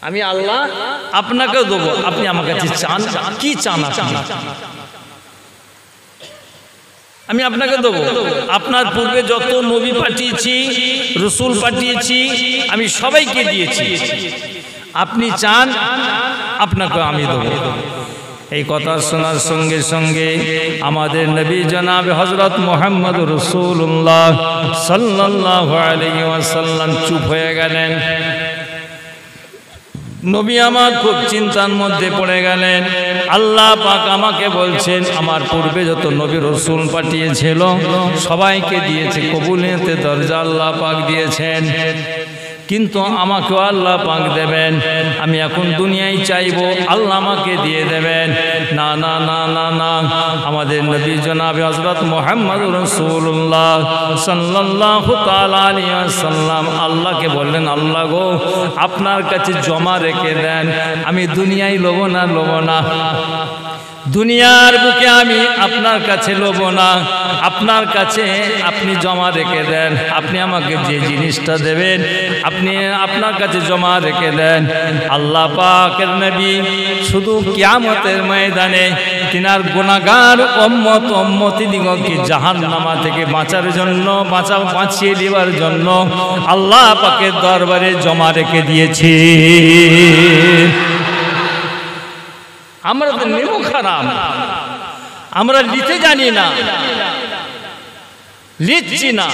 আমি আল্লাহ আপনাকেও দেবো আপনি আমার কাছে চান কি চান আপনি আমি আপনাকে দেবো আপনার পূর্বে যত নবী পাঠিয়েছি রসুল পাঠিয়েছি আমি সবাইকে দিয়েছি আপনি চান আপনাকে আমি দেবো এই কথা শোনার সঙ্গে সঙ্গে আমাদের নবী জনাবে হযরত মুহাম্মদ রাসূলুল্লাহ সাল্লাল্লাহু আলাইহি ওয়াসাল্লাম চুপ হয়ে গেলেন নবী আমার খুব চিন্তার মধ্যে পড়ে গেলেন আল্লাহ পাক আমাকে বলছেন আমার পূর্বে যত নবী রাসূল পাঠিয়েছিল সবাইকে দিয়েছে কবুলিয়তের দরজা আল্লাহ পাক দিয়েছেন কিন্তু আমাকেও আল্লাহ পাক দেবেন আমি এখন দুনিয়ায় চাইবো আল্লাহ আমাকে দিয়ে দেবেন না না না না না আমাদের নবী জনাবে হযরত মুহাম্মদ রাসূলুল্লাহ সাল্লাল্লাহু তাআলা আলাইহি ওয়াসাল্লাম আল্লাহকে বললেন আল্লাহ গো আপনার কাছে জমা রেখে দেন আমি দুনিয়ায় লব না দুনিয়ার বুকে আমি আপনার কাছে লব না আপনার কাছে আপনি জমা রেখে দেন আপনি আমাকে যে জিনিসটা দেবেন আপনি আপনার কাছে জমা রেখে দেন আল্লাহ পাকের নবী শুধু কিয়ামতের ময়দানে তিনার গুনাহগার উম্মতিদিগকে জাহান্নামা থেকে বাঁচার জন্য বাঁচিয়ে দেওয়ার জন্য আল্লাহ পাকের দরবারে জমা রেখে দিয়েছে আমরা তো নেবো খারাপ, আমরা নিতে জানি না, লিখছি না,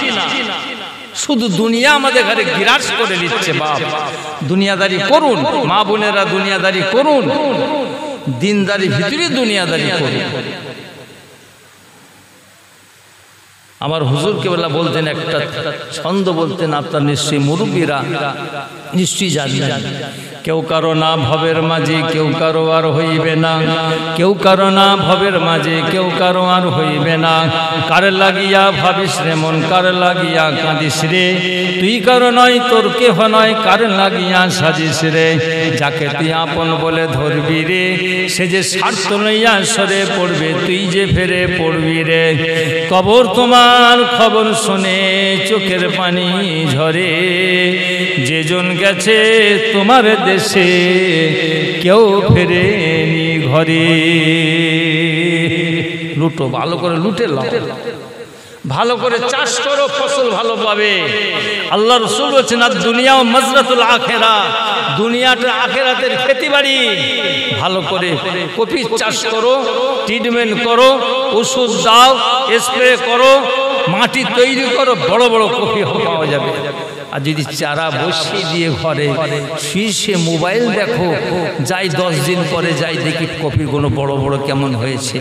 শুধু দুনিয়া আমাদের ঘরে বিরাজ করে নিচ্ছে। বাপ, দুনিয়াদারি করুন, মা বোনেরা দুনিয়াদারি করুন, দিনদারি ভিতরে দুনিয়াদারি করুন। আমার হুজুরকে বেলা বলতেন, একটা ছন্দ বলতেন, আপনার নিশ্চয়ই মুরব্বীরা নিশ্চয়ই জানেন, কেউ কারো না ভবের মাঝে কেউ কারো আর হইবে না, কেউ কারো না ভবের মাঝে কেউ কারো আর হইবে না। কার লাগিয়া ভাবিস রে মন, কার লাগিয়া কাঁদিস রে, তুই কারো নয় তোর কেহ নয়, কার লাগিয়া সাজিস রে। যাকে তুই আপন বলে ধরবি রে, সে যে স্বার্থ লইয়া সরে পড়বে, তুই যে ফেরে পড়বি রে। কবর তোমার খবর শুনে চোখের পানি ঝরে, যেজন গেছে তোমার দেশে কেউ ফেরেনি ঘরে। লুটো, ভালো করে লুটে লাও, ভালো করে চাষ করো, ফসল ভালো পাবে। আল্লাহ রাসূল বলেছেন, আর দুনিয়া ও মাজরাতুল আখিরা, দুনিয়াটা আখিরাতের খেতিবাড়ি। ভালো করে কপি চাষ করো, ট্রিটমেন্ট করো, ওষুধ দাও, স্প্রে করো, মাটি তৈরি করো, বড় বড় কপি পাওয়া যাবে। আর যদি চারা বসিয়ে দিয়ে ঘরে শীর্ষে মোবাইল দেখো, যাই 10 দিন পরে যাই দেখি কপিগুলো বড় বড় কেমন হয়েছে,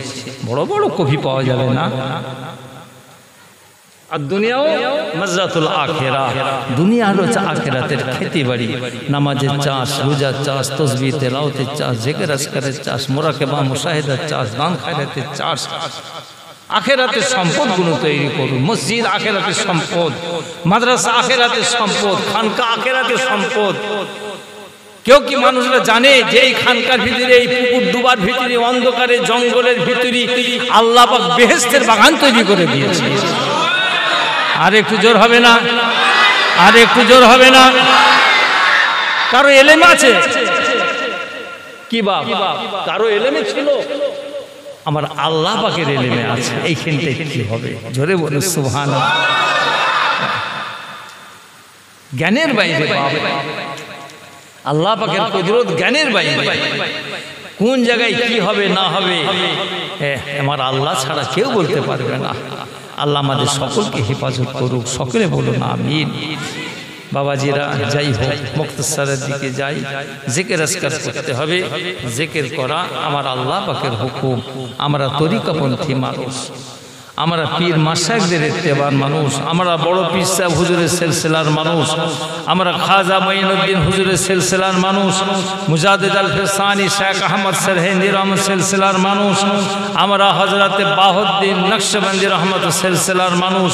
বড় বড় কপি পাওয়া যাবে না। আর দুনিয়াও মাজরাতুল আখিরা, দুনিয়া হলো আখিরাতের খেতিবাড়ি। নামাজের চাষ, রোজার চাষ, তাসবিহ তেলাওয়াতের চাষ, জিকির আজকারের চাষ, মুরাকাবা মুশাহিদার চাষ, দান খায়রাতের চাষ। আখিরাতের সম্পদগুলো তৈরি করুন। মসজিদ আখিরাতের সম্পদ, মাদ্রাসা আখিরাতের সম্পদ, খানকা আখিরাতের সম্পদ। কেউ কি মানুষরা জানে যে এই খানকার ভিতরে, এই পুকুর ডুবার ভিতরে, অন্ধকারে জঙ্গলের ভিতরে আল্লাহ পাক বেহেশতের বাগান তৈরি করে দিয়েছে? আর একটু জোর হবে না? আর একটু জোর হবে না? কারো এলেম আছে কি বাপ? কারো এলেমে ছিল? আমার আল্লাহ পাকের এলেমে আছে। এইখানটাই কি হবে? জোরে বলে সুবহানাল্লাহ। জ্ঞানের বাইরে বাপ, আল্লাহ পাকের কুদরত জ্ঞানের বাইরে। কোন জায়গায় কি হবে না হবে আমার আল্লাহ ছাড়া কেউ বলতে পারবে না। আল্লাহ আমাদের সকলকে হেফাজত করুক, সকলে বলুন আমিন। বাবাজিরা, যাই হোক মুক্তাসারের দিকে যাই। জিকির আজকার করতে হবে, জিকির করা আমার আল্লাহ পাকের হুকুম। আমরা তরিকাপন্থী মানুষ, আমরা পীর মাশায়েখদের ইত্তেবার মানুষ, আমরা বড় পীর সাহেব হুজুরের সিলসিলার মানুষ, আমরা খাজা মঈনুদ্দিন হুজুরের সিলসিলার মানুষ, মুজাদ্দিদ আল ফিসানি শেখ আহমদ সরহিন্দি রহমত সিলসিলার মানুষ, আমরা হযরতে বাহাউদ্দিন নকশবন্দি রহমত সিলসিলার মানুষ,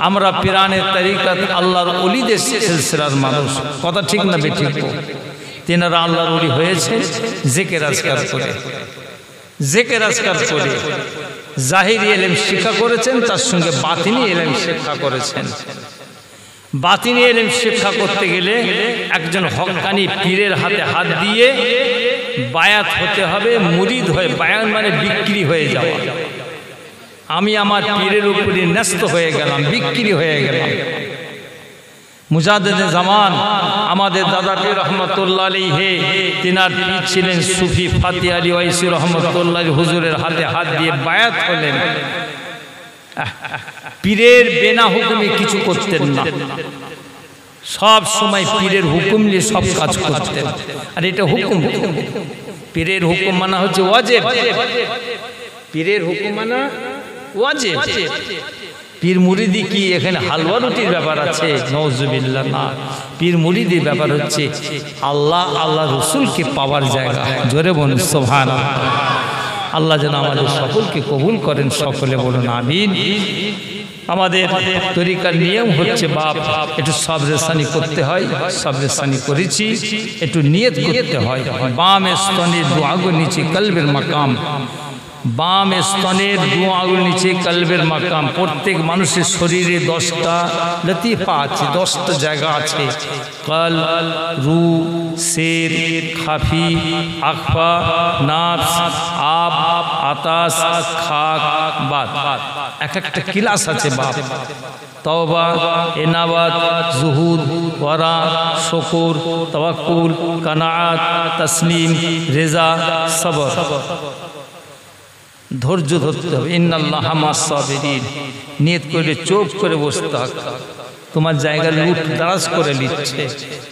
আমরা পীরানে তরিকত আল্লাহর ওলিদের সিলসিলার মানুষ। কথা ঠিক না বেঠিক? তিনারা আল্লাহর ওলি হয়েছে জিকির আজকার করে, জিকির আজকার করে জাহিরি ইলম শিক্ষা করেছেন, তার সঙ্গে বাতিনি ইলম শিক্ষা করেছেন। বাতিনি ইলম শিক্ষা করতে গেলে একজন হক্কানি পীরের হাতে হাত দিয়ে বায়াত হতে হবে, মুরিদ হয়ে। বায়াত মানে বিক্রি হয়ে যাওয়া। আমি আমার পীরের উপরে ন্যস্ত হয়ে গেলাম, বিক্রি হয়ে গেলাম। মুজাদ্দিদে জামান আমাদের দাদা পীর রহমতুল্লাহ আলাইহি, তিনার পীর ছিলেন সুফি ফাতি আলী ওয়াইসি রহমতুল্লাহ হুজুরের হাতে হাত দিয়ে বায়াত হলেন। পীরের বিনা হুকুমে কিছু করতেন না, সব সময় পীরের হুকুম নিয়ে সব কাজ করতেন। আর এটা হুকুম, পীরের হুকুম মানা হচ্ছে ওয়াজিব। পীরের হুকুম মানা ওয়াজিব। পীর মুরিদি কি এখানে হালুয়া রুটির ব্যাপার আছে? নওজুবিল্লাহ না। পীর মুরিদির ব্যাপার হচ্ছে আল্লাহ, আল্লাহ রসুলকে পাওয়ার জায়গা। জোরে বলুন সুবহানাল্লাহ। আল্লাহ যেন আমাদের সকলকে কবুল করেন, সকলে বলুন আমিন। আমাদের তরিকার নিয়ম হচ্ছে বাপ, একটু সবরেসানি করতে হয়, সবরেসানি করেছি, একটু নিয়ত করতে হয়। বাম স্তনে দু আঙ্গুল নিচে কলবের মাকাম, বাম স্তনের দু আঙ্গুল নিচে কলবের মাকাম। প্রত্যেক মানুষের শরীরে 10টা লতিফা আছে, 10টা জায়গা আছে। কল, রু, শের, খাফি, আখফা, নাফস, আব, আতাস, খাক, বাত। এক একটা ক্লাস আছে বাপ। তওবা, এনাবাত, জুহুদ, ওয়ারা, শুকর, তাওয়াক্কুল, কানাআত, তাসলিম, রেজা, সবর। ধৈর্য ধরতে হবে। ইন্নাল্লাহা মা'আস সাবিরিন। নিয়ত করে চুপ করে বসতে হবে। তোমার জায়গা লুট দারাজ করে নিচ্ছে,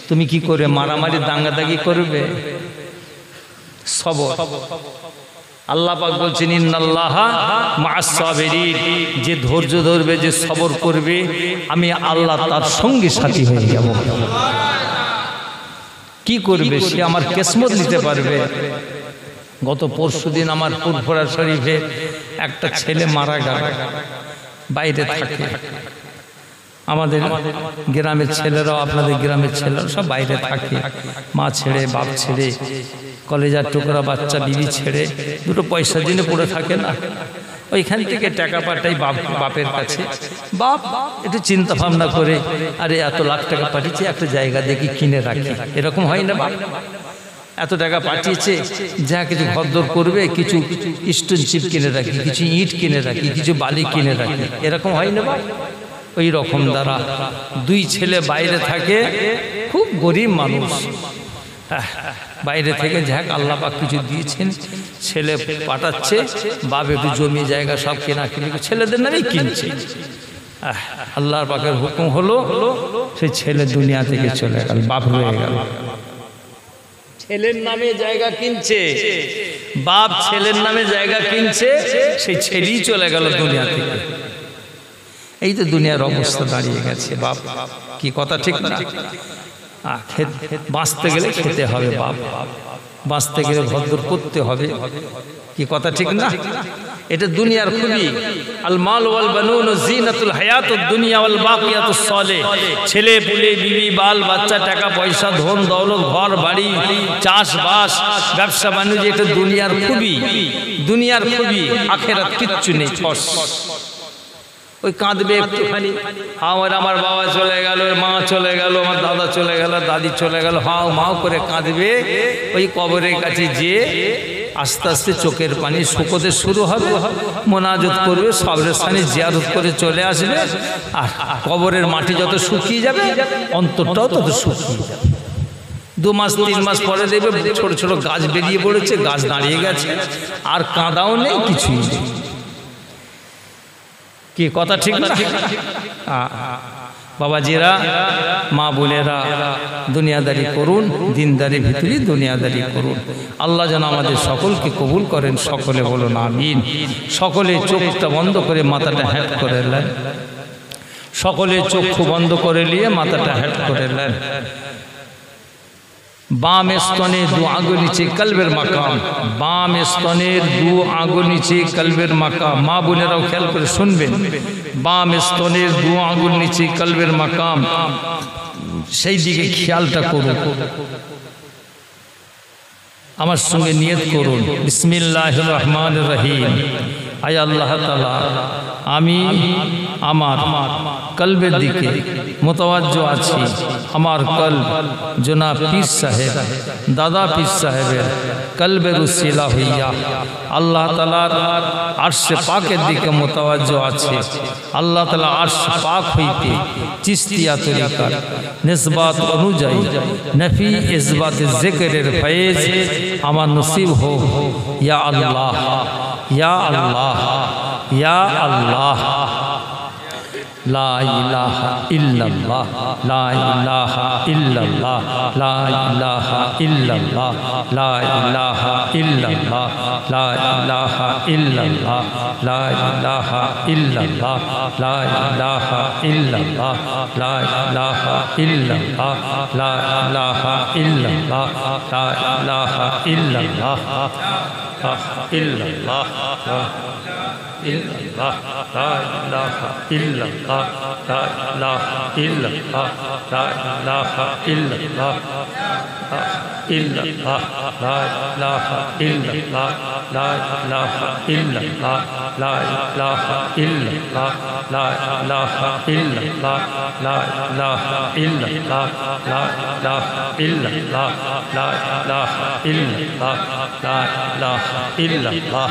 তুমি কি করে মারামারি দাঙ্গাদাগি করবে? সবর। আল্লাহ পাক বলছেন ইন্নাল্লাহা মা'আস সাবিরিন, যে ধৈর্য ধরবে, যে সবর করবে, আমি আল্লাহ তার সঙ্গী সাথী হয়ে যাব। কি করবে সে? আমার কিসমত নিতে পারবে। গত পরশুদিন আমার ফুরফুরা শরীফে একটা ছেলে মারা গেল, বাইরে থাকে। আমাদের গ্রামের ছেলেরাও, আপনাদের গ্রামের ছেলেরা সব বাইরে থাকে, মা ছেড়ে, বাপ ছেড়ে, কলেজার টুকরা বাচ্চা বিবি ছেড়ে, দুটো পয়সার জন্য পড়ে থাকে না। ওইখান থেকে টাকা পাঠাই বাপের কাছে। বাপ একটু চিন্তা ভাবনা করে, আরে এত লাখ টাকা পাঠিয়েছে, একটা জায়গা দেখি কিনে রাখি, এরকম হয় না? বাপ এত টাকা পাঠিয়েছে, যা কিছু ঘরদোর করবে, কিছু স্টোন চিপ কিনে রাখি, কিছু ইট কিনে রাখি, কিছু বালি কিনে রাখি, এরকম হয় না? বাপ ওই রকম দ্বারা দুই ছেলে বাইরে থাকে, খুব গরিব মানুষ, বাইরে থেকে যাক আল্লাহ পাক কিছু দিয়েছেন, ছেলে পাঠাচ্ছে, বাপ একটু জমি জায়গা সব কেনা কিনে ছেলেদের নামেই কিনছে। আল্লাহর পাকের হুকুম হলো, সেই ছেলে দুনিয়া থেকে চলে গেল, বাপ রয়ে গেল। ছেলের নামে জায়গা কিনছে, বাপ ছেলের নামে জায়গা কিনছে, সেই ছেলেই চলে গেল দুনিয়া থেকে। এই তো দুনিয়ার অবস্থা দাঁড়িয়ে গেছে। বাপ কি কথা ঠিক না? বাঁচতে গেলে খেতে হবে, বাপ বাঁচতে গেলে ভদ্র করতে হবে, কি কথা ঠিক না? এটা দুনিয়ার খুবই। আল মাল ওয়াল বানুন জিনাতুল হায়াতুদ দুনিয়া ওয়াল বাকিয়াতুস সালিহ। ছেলে পুলে, বিবি, বাল বাচ্চা, টাকা পয়সা, ধন দৌলত, ঘর বাড়ি, চাষবাস, ব্যবসা বাণিজ্য, এটা দুনিয়ার খুবই, দুনিয়ার খুবই। আখিরাত কিচ্ছু নেই। ওই কাঁদবে একটুখানি, আমার বাবা চলে গেল, মা চলে গেল, আমার দাদা চলে গেল, দাদি চলে গেল, হাও মাও করে কাঁদবে। ওই কবরের কাছে যেয়ে আস্তে আস্তে চোখের পানি শুকোতে শুরু হবে, মোনাজাত করবে, সবরের স্থানে জিয়ারত করে চলে আসবে। আর কবরের মাটি যত শুকিয়ে যাবে, অন্তরটাও তত শুকিয়ে যাবে। 2 মাস 3 মাস পরে দেখবে ছোট ছোট গাছ বেরিয়ে পড়েছে, গাছ দাঁড়িয়ে গেছে, আর কাঁদাও নেই, কিছুই নেই। কি কথা ঠিক না? বাবাজিরা, মা বোনেরা, দুনিয়াদারি করুন, দিনদারি ভিতরে দুনিয়াদারি করুন। আল্লাহ যেন আমাদের সকলকে কবুল করেন। সকলে বলুন আমিন। সকলে চোখটা বন্ধ করে মাথাটা হ্যাট করে নেন। সকলে চক্ষু বন্ধ করে নিয়ে মাথাটা হ্যাট করে নেন। বাম স্তনের 2 আঙ্গুল নিচে কলবের মাকাম, বাম স্তনের 2 আঙ্গুল নিচে কলবের মাকাম। মা বোনেরাও খেয়াল করে শুনবেন, বাম স্তনের 2 আঙ্গুল নিচে কলবের মাকাম, সেই দিকে খেয়ালটা করুন। আমার সঙ্গে নিয়ত করুন, বিসমিল্লাহির রহমানির রহিম। আয় আল্লাহ তাআলা, আমি আমার কলবের দিকে মোতাওয়াজ্জো আছি। আমার কলব জনাব পীর সাহেব, দাদা পীর সাহেবের কলবের উসিলা হইয়া আল্লাহ তাআলার আরশে পাকের দিকে মোতাওয়াজ্জো আছে। আল্লাহ তাআলা আরশ পাক হইতে চিশতিয়া তরিকার নিসবাত অনুযায়ী নফি ইসবাত জিকিরের ফয়েজ আমার নসিব হোক। ইয়া আল্লাহ, ইয়া আল্লাহ, ইয়া আল্লাহ। লা ইলাহা ইল্লাল্লাহ, লা ইলাহা ইল্লাল্লাহ, লা ইলাহা ইল্লাল্লাহ, লা ইলাহা ইল্লাল্লাহ, লা ইলাহা ইল্লাল্লাহ, লা ইলাহা ইল্লাল্লাহ, লা ইলাহা ইল্লাল্লাহ, লা ইলাহা ইল্লাল্লাহ, লা ইলাহা ইল্লাল্লাহ, লা ইলাহা ইল্লাল্লাহ, ইল্লাল্লাহ, illallah, la ilaha illallah, la ilaha illallah, la ilaha illallah, illallah, la ilaha illallah, la ilaha illallah, la ilaha illallah, la ilaha illallah, la ilaha illallah, la ilaha illallah, la ilaha illallah, la ilaha illallah.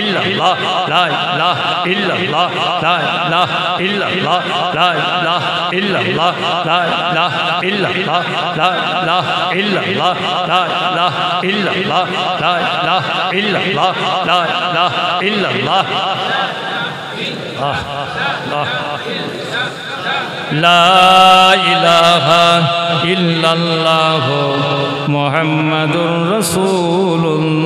ইল্লাল্লাহ লা ইলাহা ইল্লাল্লাহ লা ইলাহা ইল্লাল্লাহ লা ইলাহা ইল্লাল্লাহ লা ইলাহা ইল্লাল্লাহ লা ইলাহা ইল্লাল্লাহ লা ইলাহা ইল্লাল্লাহ লা ইলাহা ইল্লাল্লাহ লা ইলাহা ইল্লাল্লাহ লা ইলাহা ইল্লাল্লাহ মুহাম্মাদুর রাসূলুল্লাহ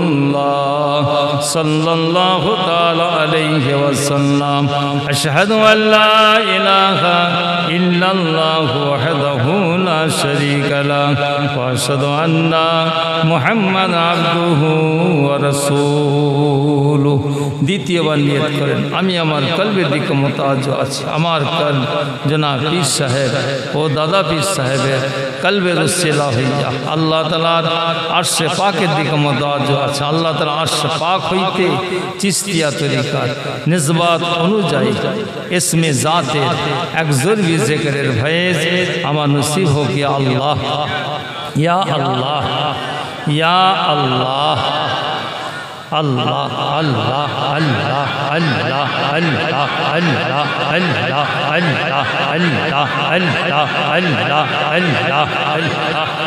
সাল্লাল্লাহু তাআলা আলাইহি ওয়াসাল্লাম আশহাদু আল্লা ইলাহা ইল্লাল্লাহ ওয়াহদাহু লা শারীকা লাহু ওয়া আশহাদু আন্না মুহাম্মাদান আবদুহু ওয়া রাসূলুহু। দ্বিতীয়বার নিয়ত করেন, আমি আমার কলবের দিকে মুতাওয়াজ্জো আছি। আমার কলব জনাব পীর সাহেব ও দাদা পীর সাহেবের কলবের উসিলা হইয়া আল্লাহ তাআলার আরশে পাকের দিকে মুতাওয়াজ্জো আছে। আল্লাহ তাআলা আরশে পাক হইতে চিশতিয়া তরিকার নিসবত অনুযায়ী ইসমে জাতের এক জরুরি জিকিরের ফয়েজ আমার নসিব হোক। ইয়া আল্লাহ, ইয়া আল্লাহ, ইয়া আল্লাহ, আল্লাহ আল্লাহ আল্লাহ আল্লাহ আল্লাহ আল্লাহ আল্লাহ আল্লাহ আল্লাহ আল্লাহ আল্লাহ আল্লাহ আল্লাহ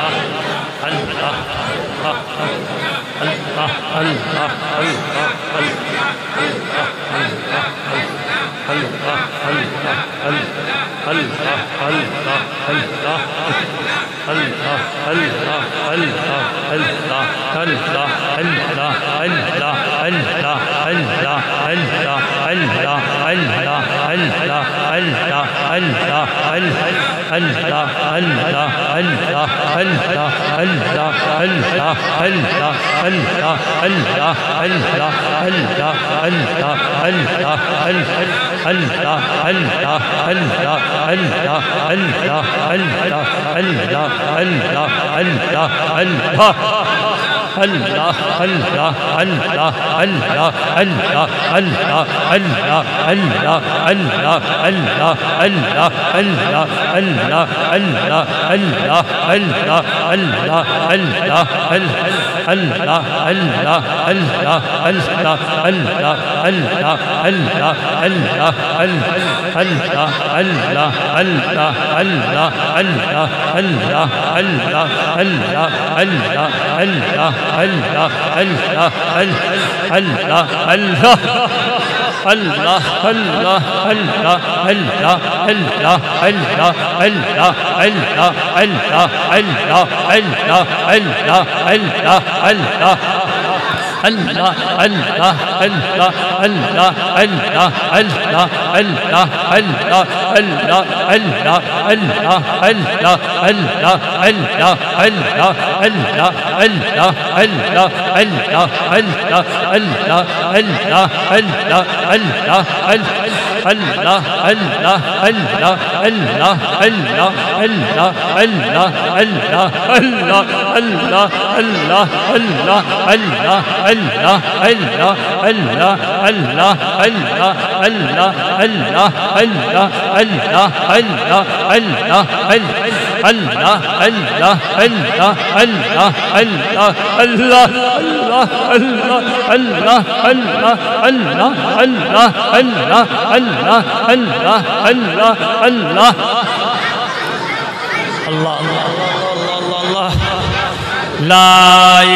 লা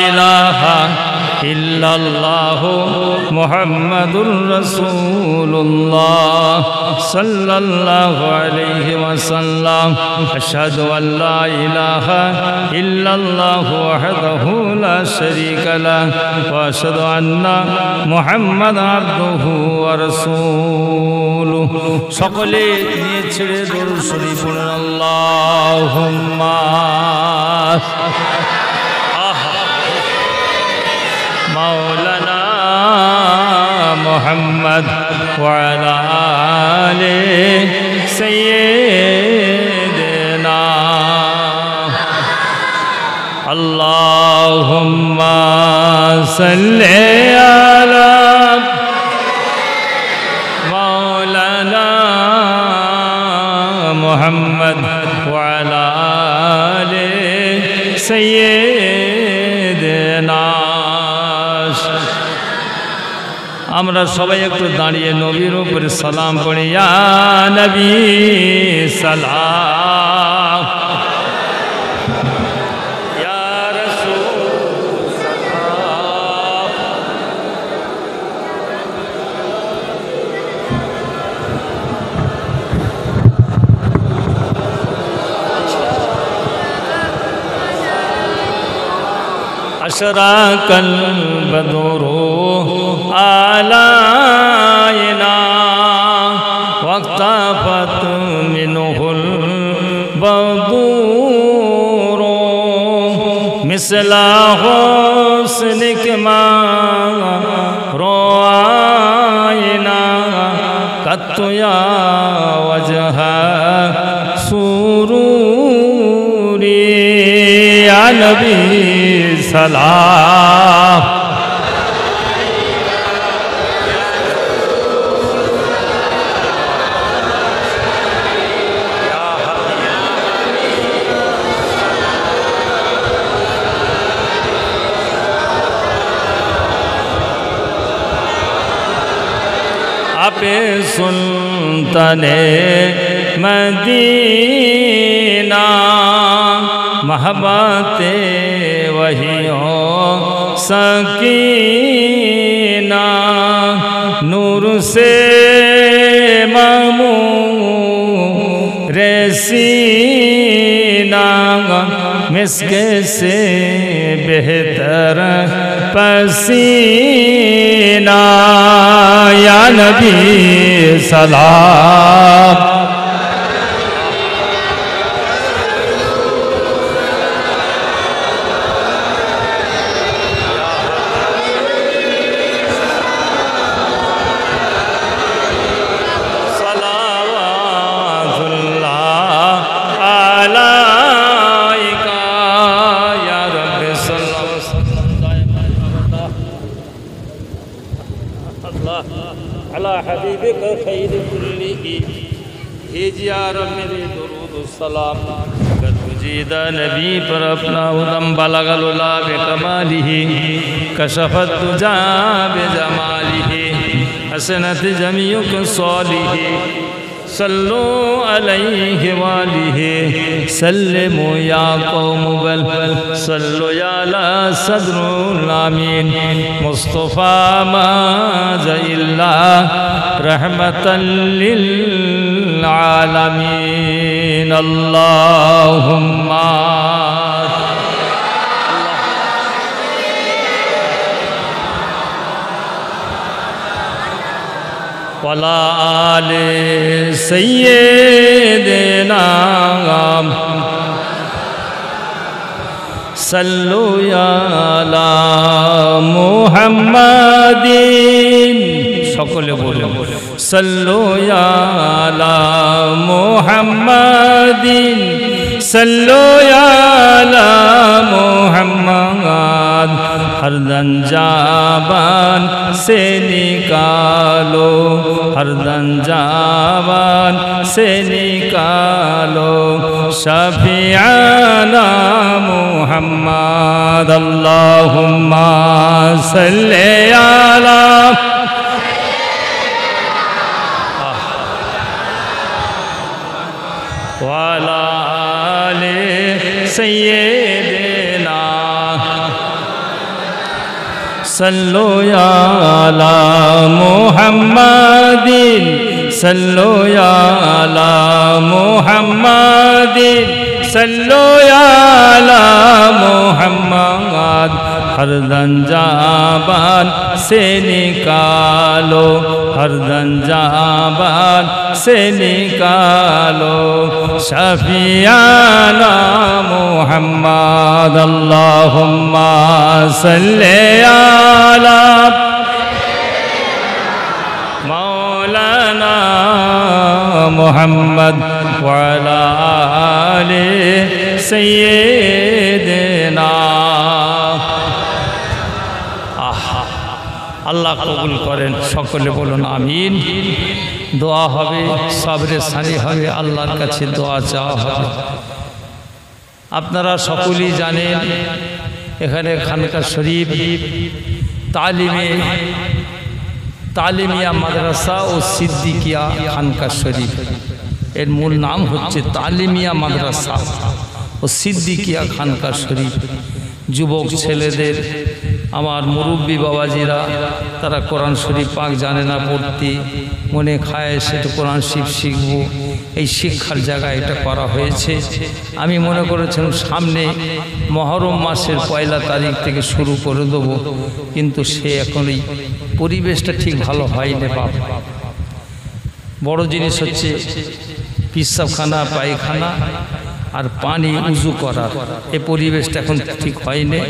ইলাহা ইল্লাল্লাহু মুহাম্মাদুর রাসূলুল্লাহ সাল্লাল্লাহু আলাইহি ওয়াসাল্লাম আশহাদু আল্লা ইলাহা ইল্লাল্লাহু ওয়াহদাহু লা শারীকা লাহু ওয়া আশহাদু আন্না মুহাম্মাদান আবদুহু ওয়া রাসূলুহু। সকলে নিয়ে ছেড়ে দরুদ শরীফ পড়ুন। আল্লাহুম্মা মাওলানা মুহাম্মদ ওয়া আলা আলি সাইয়্যিদিনা আল্লাহুম্মা সাল্লি আলা মাওলানা মুহাম্মদ ওয়া আলা আলি সাইয়্যিদিনা আমরা সবাই একটু দাঁড়িয়ে নবীর উপরে সালাম পড়ি, ইয়া নবী সালাম, ইয়া রাসূল সালাম। अशराकल बदरो आलायना वक्ताफत मिनुहुल बदूरो मिसला हुस्निक मा रोआयना कत्तुया वजह सुरूरी या नबी सलाम। आपे सुल्ताने मदीना महबते वहियों सकीना नूर से मामू रेसीना मिस्के से बेहतर पसीना या नबी सलाम। सलाम अगर तुझीदा नबी पर अपना उदम बलगलुला बेकमालिही कशफत तुजा बेजमालिही हसनत जमीयुक सॉलिही सल्लु अलैहि वालिही सल्लिमु या कौम बल सल्लु या ला सदरुल आमीन मुस्तफ़ा माज़इल्ला रहमतल लिल आलमीन अल्लाहुम्मा वला आले सय्यिदना सल्लु या अला मुहम्मदिन सकले बोले सल्लु या अला मुहम्मदिन सल्लु या अला मुहम्मद हर दंजाबान से निकालो हर दंजाबान से निकालो शफीआना मुहम्मद अल्लाहुम्मा सल्ली अला वाला आले सय्यिदना सल्लु या अला मुहम्मदिन सल्लु या अला मुहम्मदिन सल्लु या अला मुहम्मद हर दंजाबान से निकालो हर दंजाबान से निकालो शफीआना मुहम्मद अल्लाहुम्मा सल्ली अला मौलाना मुहम्मद व अला आले सय्यिदना। আল্লাহ কবুল করেন, সকলে বলুন আমিন। দোয়া হবে, সবরে সানি হবে, আল্লাহর কাছে দোয়া চাওয়া হবে। আপনারা সকলেই জানেন এখানে খানকা শরীফ তালিমিয়া মাদ্রাসা ও সিদ্দিকিয়া খানকা শরীফ। এর মূল নাম হচ্ছে তালিমিয়া মাদ্রাসা ও সিদ্দিকিয়া খানকা শরীফ। যুবক ছেলেদের, আমার মুরব্বী বাবাজিরা, তারা কোরআন শরীফ পাক জানে না পড়তে, মনে খায় সেটা কোরআন শরীফ শিখব, এই শিক্ষার জায়গায় এটা করা হয়েছে। আমি মনে করেছিলাম সামনে মহরম মাসের 1 তারিখ থেকে শুরু করে দেবো, কিন্তু সে এখন এই পরিবেশটা ঠিক ভালো হয়নি। বাপ, বড় জিনিস হচ্ছে পিসাবখানা, পায়খানা আর পানি উজু করার, এই পরিবেশটা এখন ঠিক হয়নি।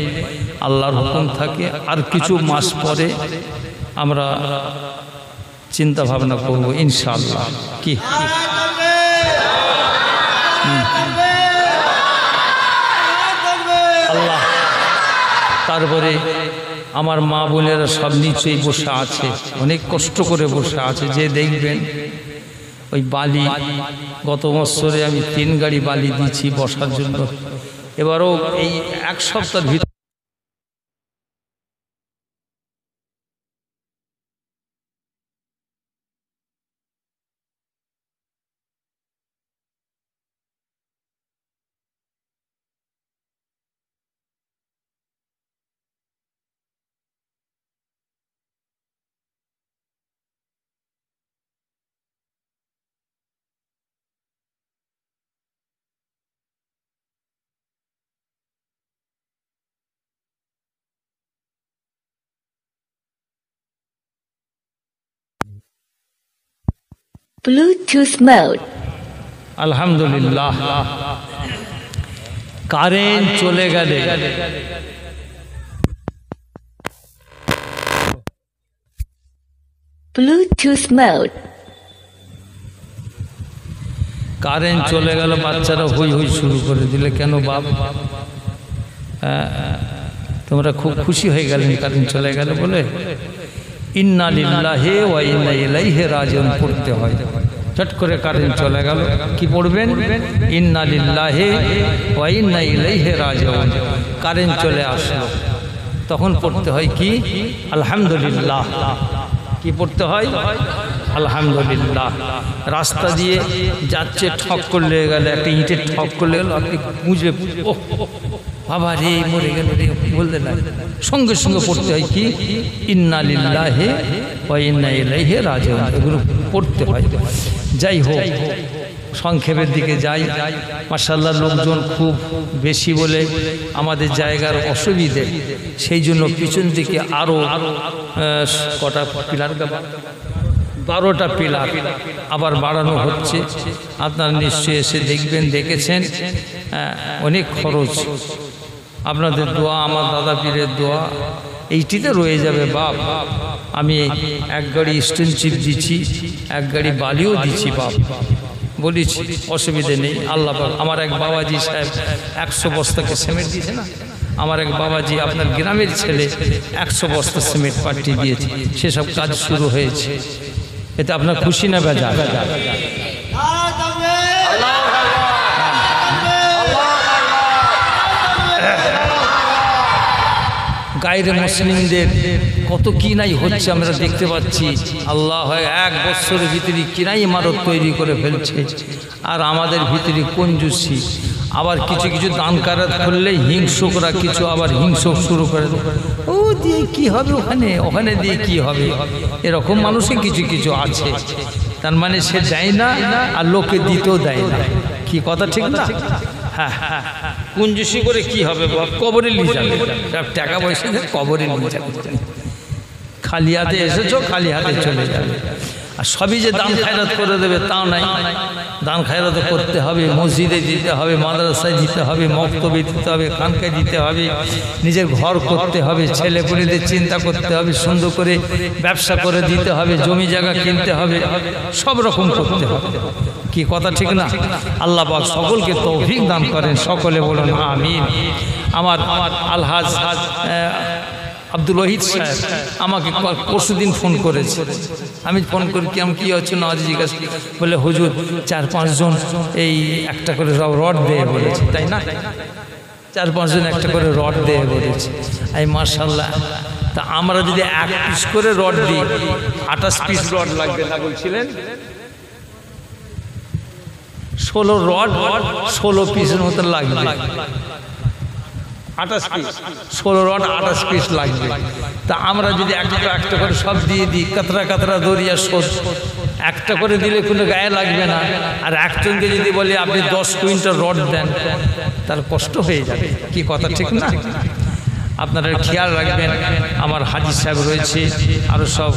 আল্লাহর হুকুম থাকে আর কিছু মাস পরে আমরা চিন্তা ভাবনা করব ইনশাআল্লাহ। কি আল্লাহ। তারপরে আমার মা বোনেরা সব নিচেই বসে আছে, অনেক কষ্ট করে বসে আছে। যে দেখবেন ওই বালি, গত বছরে আমি 3 গাড়ি বালি দিয়েছি বসার জন্য, এবারও এই 1 সপ্তাহের ভিতরে Bluetooth mode. আলহামদুলিল্লাহ। কারেন্ট চলে গেলে Bluetooth mode. কারেন্ট চলে গেল, বাচ্চারা হই হই শুরু করে দিলে। কেন বাপ? তোমরা খুব খুশি হয়ে গেলেন কারেন্ট চলে গেল বলে? ইন্না লিল্লাহি ওয়া ইন্না ইলাইহি রাজিউন পড়তে হয়। চট করে কারেন্ট চলে গেল, কি পড়বেন? ইন্না লিল্লাহি ওয়া ইন্না ইলাইহি রাজিউন। কারেন্ট চলে আসলো, তখন পড়তে হয় কি? আলহামদুলিল্লাহ। কি পড়তে হয়? আলহামদুলিল্লাহ। রাস্তা দিয়ে যাচ্ছে, ঠক করলে গেল, একটা ইটের ঠক করলে গেল, আপনি বুঝবে ও বাবা রে, মরে গেল রে, বলতে না, সঙ্গে সঙ্গে পড়তে হয় কি? ইন্না লিল্লাহি ওয়া ইন্না ইলাইহি রাজিউন। এগুলো পড়তে হয়। যাই হোক, সংক্ষেপের দিকে যাই। মাশাআল্লাহ, লোকজন খুব বেশি বলে আমাদের জায়গার অসুবিধে, সেই জন্য পিছন দিকে আরও কটা পিলার, 12টা পিলার আবার বাড়ানো হচ্ছে। আপনারা নিশ্চয়ই এসে দেখবেন, দেখেছেন। অনেক খরচ, আপনাদের দোয়া, আমার দাদা পীরের দোয়া এইটিতে রয়ে যাবে বাপ। আমি 1 গাড়ি স্টোন চিপ দিচ্ছি, 1 গাড়ি বালিও দিচ্ছি বাপ, বলেছি অসুবিধে নেই। আল্লাহ পাক, আমার এক বাবাজি সাহেব 100 বস্তাকে সিমেন্ট দিয়েছে না, আমার এক বাবাজি আপনার গ্রামের ছেলে 100 বস্তা সিমেন্ট পাঠিয়ে দিয়েছে, সেসব কাজ শুরু হয়েছে। এতে আপনার খুশি না বেজা? গায়রে মুসলিমদের কত কি নাই হচ্ছে আমরা দেখতে পাচ্ছি। আল্লাহ হয় 1 বছরের ভিতরে কিনাই ইমারত তৈরি করে ফেলছে, আর আমাদের ভিতরে কঞ্জুসি। আবার কিছু কিছু দান কারাত করলে হিংসুকরা কিছু আবার হিংসুক শুরু করে, ও দিয়ে কি হবে, ওখানে দিয়ে কি হবে, এরকম মানুষই কিছু কিছু আছে। তার মানে সে দেয় না আর লোকে দিতেও দেয় না। কি কথা ঠিক না? হ্যাঁ, কুঞ্জুসি করে কি হবে? কবরে নিয়ে যাবে, টাকা পয়সা কবরে নিয়ে যাবে। খালি হাতে এসেছো, খালি হাতে চলে যাবে। আর সবই যে দান খায়রাত করে দেবে তাও নাই। দান খায়রাত করতে হবে, মসজিদে দিতে হবে, মাদ্রাসায় দিতে হবে, মক্তবে দিতে হবে, খানকায় দিতে হবে, নিজের ঘর করতে হবে, ছেলেপুলেদের চিন্তা করতে হবে, সুন্দর করে ব্যবসা করে দিতে হবে, জমি জায়গা কিনতে হবে, সব রকম করতে হবে। কি কথা ঠিক না? আল্লাহ পাক সকলকে তৌফিক দান করেন, সকলে বলুন আমিন। আমার আলহাজ আব্দুল ওয়াহিদ সাহেব আমাকে পরশুদিন ফোন করেছে। আমি ফোন করি, কি হচ্ছে না জিজ্ঞাসা, বলে হুজুর 4-5 জন এই একটা করে রড দিয়ে বলেছে, তাই না? 4-5 জন একটা করে রড দিয়ে বলেছে। এই মাশাআল্লাহ, তা আমরা যদি 1 পিস করে রড দিই 28 পিস রড লাগবে না বলছিলেন? 16 রড 16 পিসের মতো লাগবে। 28 পিস 16 রড 28 পিস লাগবে। তা আমরা যদি একটা করে সব দিয়ে দিই, কাতরা কাতরা দরিয়া শোধ একটা করে দিলে কোনো গায়ে লাগবে না। আর একজনকে যদি বলি আপনি 10 কুইন্টাল রড দেন, তার কষ্ট হয়ে যাবে। কি কথা ঠিক না? আপনারা খেয়াল রাখবেন। আমার হাজি সাহেব রয়েছে, আরও সব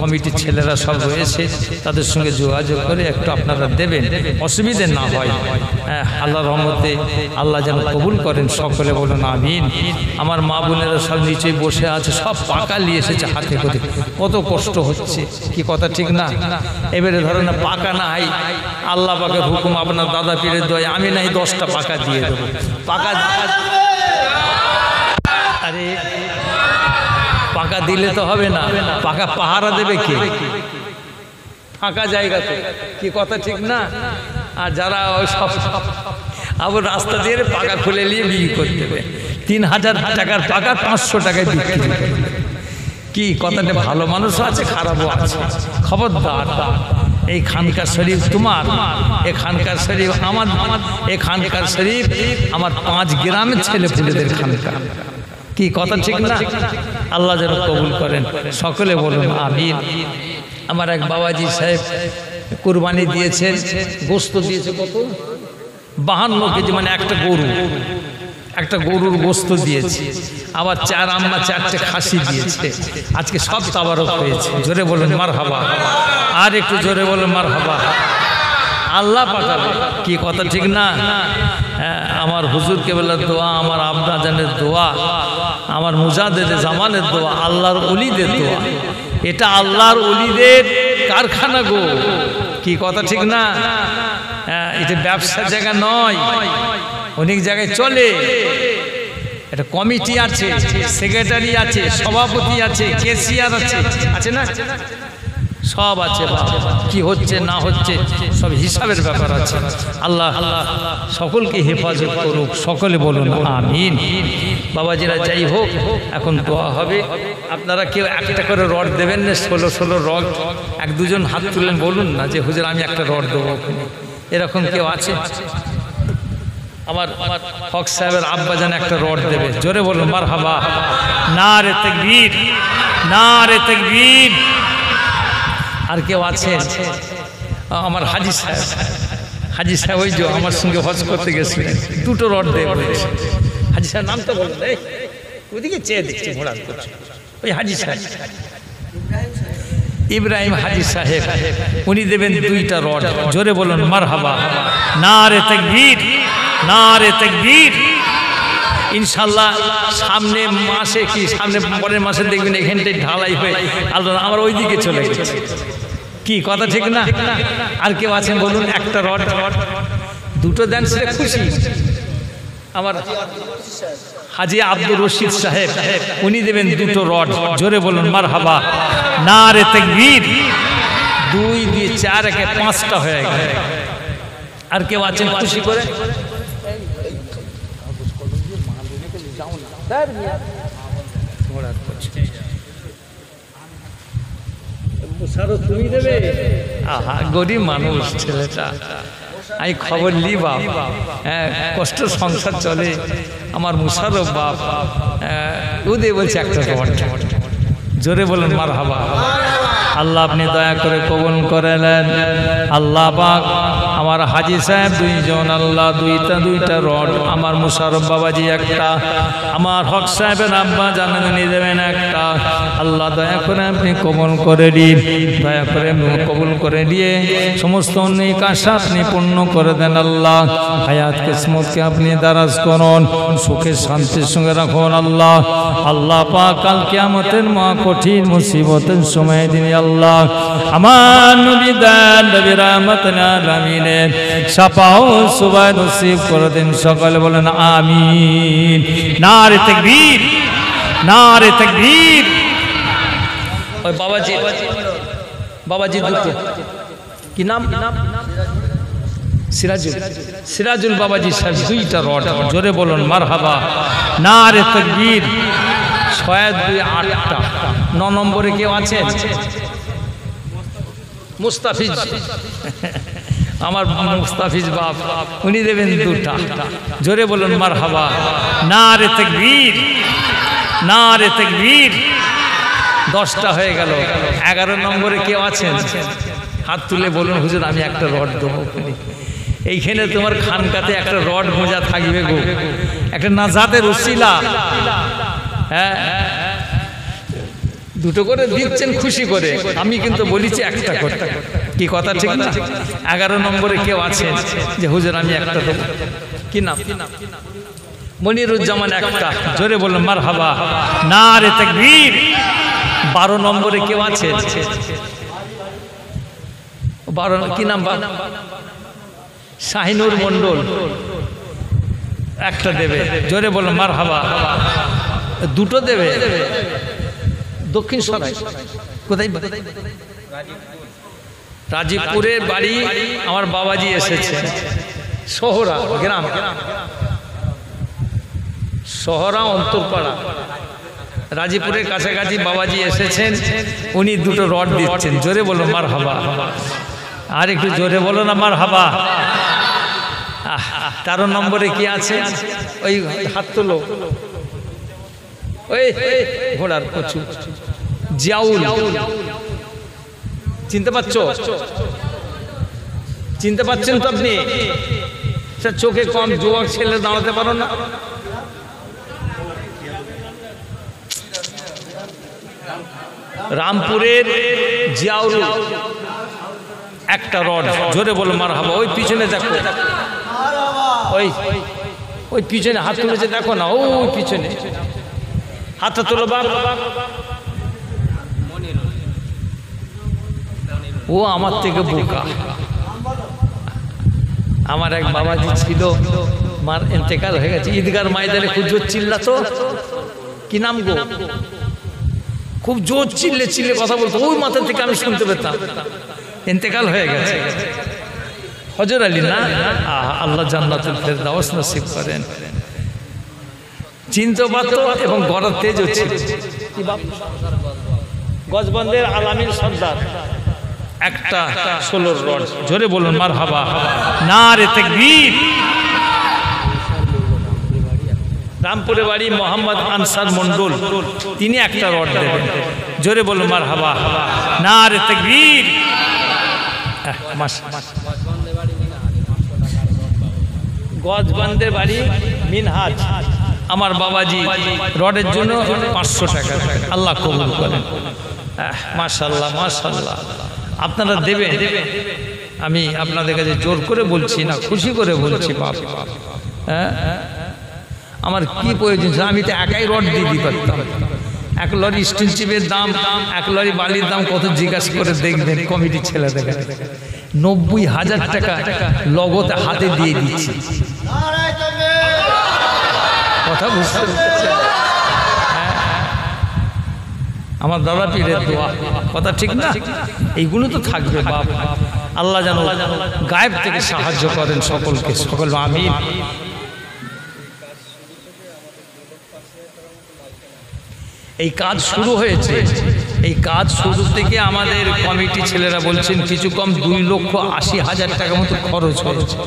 কমিটির ছেলেরা সব রয়েছে, তাদের সঙ্গে যোগাযোগ করে একটু আপনারা দেবেন, অসুবিধে না হয়। আল্লাহর রহমতে আল্লাহ যেন কবুল করেন। সকলে বলুন আমিন। আমার মা বোনেরা সব নিচে বসে আছে, সব পাকা নিয়ে এসেছে হাতে করে, কত কষ্ট হচ্ছে। কি কথা ঠিক না? এবারে ধরেন না পাকা নাই, আল্লাহ পাকের হুকুম, আপনার দাদা পীরের দয়া, আমি নাই 10টা পাকা দিয়ে দেবো। পাকা আরে পাকা দিলে তো হবে না, পাকা পাহারা দেবে কে? ফাঁকা জায়গাতে। কি কথা ঠিক না? আর যারা ওই সব আবার রাস্তা দিয়ে পাকা খুলে নিয়ে বিক্রি করতে দেবে, 3000 টাকার পাকা 500 টাকায় বিক্রি করবে। কি কথাটা? ভালো মানুষও আছে, খারাপও আছে। খবরদার, এই খানকার শরীফ তোমার, এই খানকার শরীফ আমার, এই খানকার শরীফ আমার 5 গ্রামের ছেলে পুলেদের খানকা। কি কথা ঠিক না? আল্লাহ যেন কবুল করেন। সকলে বলুন আমিন। আমার এক বাবাজি সাহেব কুরবানি দিয়েছেন, গোস্ত দিয়েছে কত? 52 কেজি, মানে একটা গরুর গোস্ত দিয়েছে। আবার 4 আম্মা 4টে খাসি দিয়েছে। আজকে সব তাবারক হয়েছে। জোরে বলুন মারহাবা। আর একটু জোরে বলুন মারহাবা। আল্লাহ পাঠাবে। কি কথা ঠিক না? আমার হুজুর কেবলার দোয়া, আমার আব্বা জানের দোয়া, আমার মুজাদ্দেদ জামানের দোয়া, আল্লাহর ওলিদের দোয়া। এটা আল্লাহর ওলিদের কারখানা গো। কি কথা ঠিক না? এটা ব্যবসার জায়গা নয়, অনেক জায়গায় চলে। একটা কমিটি আছে, সেক্রেটারি আছে, সভাপতি আছে, ক্যাশিয়ার আছে, আছে না? সব আছে। কি হচ্ছে না হচ্ছে সব হিসাবের ব্যাপার আছে। আল্লাহ সকলকে হেফাজত করুক। সকলে বলুন আমিন। বাবাজিরা, যাই হোক, এখন দোয়া হবে। আপনারা কেউ একটা করে রড দেবেন না? 16 রড। 1-2 জন হাত তুলেন, বলুন না যে হুজুর আমি একটা রড দেবো। এরকম কেউ আছে? আমার হক সাহেবের আব্বা যেন একটা রড দেবে। জোরে বলুন মারহাবা। নারে তাকবীর, নারে তাকবীর। আর কেউ আছেন? আমার হাজি সাহেব ওই যে আমার সঙ্গে হজ করতে গেছিলেন, 2টো রড দেবে বলেছে। হাজি সাহেব নাম তো বলুন। ওদিকে চেয়ে দেখছি ঘোড়া করছে। ওই হাজি সাহেব ইব্রাহিম হাজি সাহেব, উনি দেবেন 2টা রড। জোরে বলুন মারহাবা। নারে তাকবীর, নারে তাকবীর। ইনশাল্লাহ সামনে মাসে, কি সামনে পরের মাসে দেখবেন এখানটায় ঢালাই হয়ে আল্লাহ আমার ওই দিকে চলে গেছে। কি কথা ঠিক না? আর কেউ আছেন বলুন? একটা রড 2টো দেন, সেটা খুশি। আমার হাজি আব্দুর রশিদ সাহেব, উনি দেবেন 2টো রড। জোরে বলুন মারহাবা। নারে তাকবীর। 2 দিয়ে 4 একে 5টা হয়ে গেল। আর কেউ আছেন খুশি করে? তুমি দেবে? আহা, গরিব মানুষ ছেলেটা। আমি খবর লি বাপ, কষ্ট সংসার চলে। আমার মুশারফ বাপ ওদের বলছে একটা রড। জোরে বলেন মারহাবা। আল্লাহ আপনি দয়া করে কবুল করে নেন। আল্লাহ পাক আমার হাজি সাহেব 2 জন, আল্লাহ 2টা রড। আমার মুশারফ বাবাজি একটা, আমার হক সাহেবের আব্বা জানানি দেবেন একটা। আল্লাহ দয়া করে আপনি কবুল করে দিন, দয়া করে কবুল করে দিয়ে সমস্ত নেক আশা আপনি পূর্ণ করে দেন। আল্লাহ হায়াত কিসমতকে আপনি দারাজ করুন, সুখে শান্তির সঙ্গে রাখুন। আল্লাহ পাক কাল কিয়ামতের মহা কঠিন মুসিবতের সময় দিন আল্লাহ আমার নবী দান নবী রাহমাতুল আলামিনের শাফাও সুবাহ নসিব করে দিন। সকলে বলেন আমিন। নারে তাকবীর, নারে তাকবীর। ওই বাবাজি 2টো, কি নাম? সিরাজুল বাবাজি সাহেব 2টা রড। জোরে বলুন মারহাবা। নারে তাকবীর। 6 2 8টা। 9 নম্বরে কেউ আছেন? মুস্তাফিজ, আমার মুস্তাফিজ বাপ, উনি দেবেন 2টা। জোরে বলুন মারহাবা। নারে তাকবীর, নারে তাকবীর। 10টা হয়ে গেল। 11 নম্বরে কেউ আছেন? হাত তুলে বলুন হুজুর আমি একটা রড দেবো। এইখানে তোমার খানকাতে একটা রড মোজা থাকবে গো, একটা নাজাতের উসিলা। হ্যাঁ, 2টো করে দিচ্ছেন খুশি করে, আমি কিন্তু বলেছি একটা করে। কি কথা ঠিক না? 11 নম্বরে কেউ আছেন যে হুজুর আমি একটা দেবো? কি নাম? মনিরুজ্জামান একটা। জোরে বলুন মারহাবা। নারে তাকবীর। 12 নম্বরে কেউ আছে? 12 কি নাম? শাহিনুর মন্ডল একটা দেবে। জোরে বলুন মারহাবা। 2টো দেবে। দক্ষিণ সরাই কোথায়? রাজীবপুরের বাড়ি আমার বাবাজি এসেছে। শহরা গ্রাম, শহরা অন্তরপাড়া, রাজীবপুরের কাছাকাছি বাবাজি এসেছেন। উনি 2টো রড দিচ্ছেন। জোরে বলো মারহাবা। আর একটু জোরে বলো না মারহাবা। 13 নম্বরে কি আছে? ওই হাত তোলো, ওই ঘোড়ার কচু জিয়াউল, চিনতে পারছো? চিনতে পারছেন তো আপনি? চোখে কম, যুবক ছেলে দাঁড়াতে পারো না? রামপুরের জিয়াউল একটা রড। জোরে বলো মারহাবা। ওই পিছনে দেখো, ওই ওই পিছনে হাত তুলেছে দেখো না, ওই পিছনে হাতটা তোলো বাপ। ও আমার থেকে বোকা। আমার এক বাবাজি ছিল, মার ইন্তেকাল হয়ে গেছে। ঈদগার ময়দানে খুব জোর চিল্লাতো। কি নাম গো? খুব জোর চিল্লে চিল্লে কথা বলতো, ওই মাথা থেকে আমি শুনতে পেতাম। ইন্তেকাল হয়ে গেছে। হজর আলী না? আল্লাহ জান্নাতুল ফেরদাউস নসিব করেন। চিনতে পারতো এবং গড়ার তেজও ছিল। গজবন্দের আলামিন সর্দার একটা 16 রড। জোরে বলুন মারহাবা। নারে তাকবীর। রামপুরে বাড়ি মোহাম্মদ আনসার মন্ডল, তিনি একটা রড দেবেন। জোরে বলুন মারহাবা। নারে তাকবীর। গজবন্দের বাড়ি মিনহাজ, আমার বাবাজি রডের জন্য 500 টাকা। আল্লাহ কবুল করেন। মাশাআল্লাহ মাশাআল্লাহ। আপনারা দেবেন, আমি আপনাদের কাছে জোর করে বলছি না, খুশি করে বলছি বাপ। হ্যাঁ, আমার কি প্রয়োজন? আমি তো একাই রড দিয়ে দিতে পারতাম। 1 লরি স্টিল চিপের দাম, 1 লরি বালির দাম কত জিজ্ঞাসা করে দেখবেন কমিটির ছেলেদের কাছে। 90,000 টাকা লগতে হাতে দিয়ে দিচ্ছি। কথা বুঝতে পারছেন? আমার দাদা পীরের দোয়া, কথা ঠিক না? এইগুলো তো থাকবে বাপ। আল্লাহ যেন গায়েব থেকে সাহায্য করেন সকলকে, সকল আমিন। এই কাজ শুরু হয়েছে, এই কাজ শুরু থেকে আমাদের কমিটি ছেলেরা বলছেন কিছু কম 2,80,000 টাকা মতো খরচ হয়েছে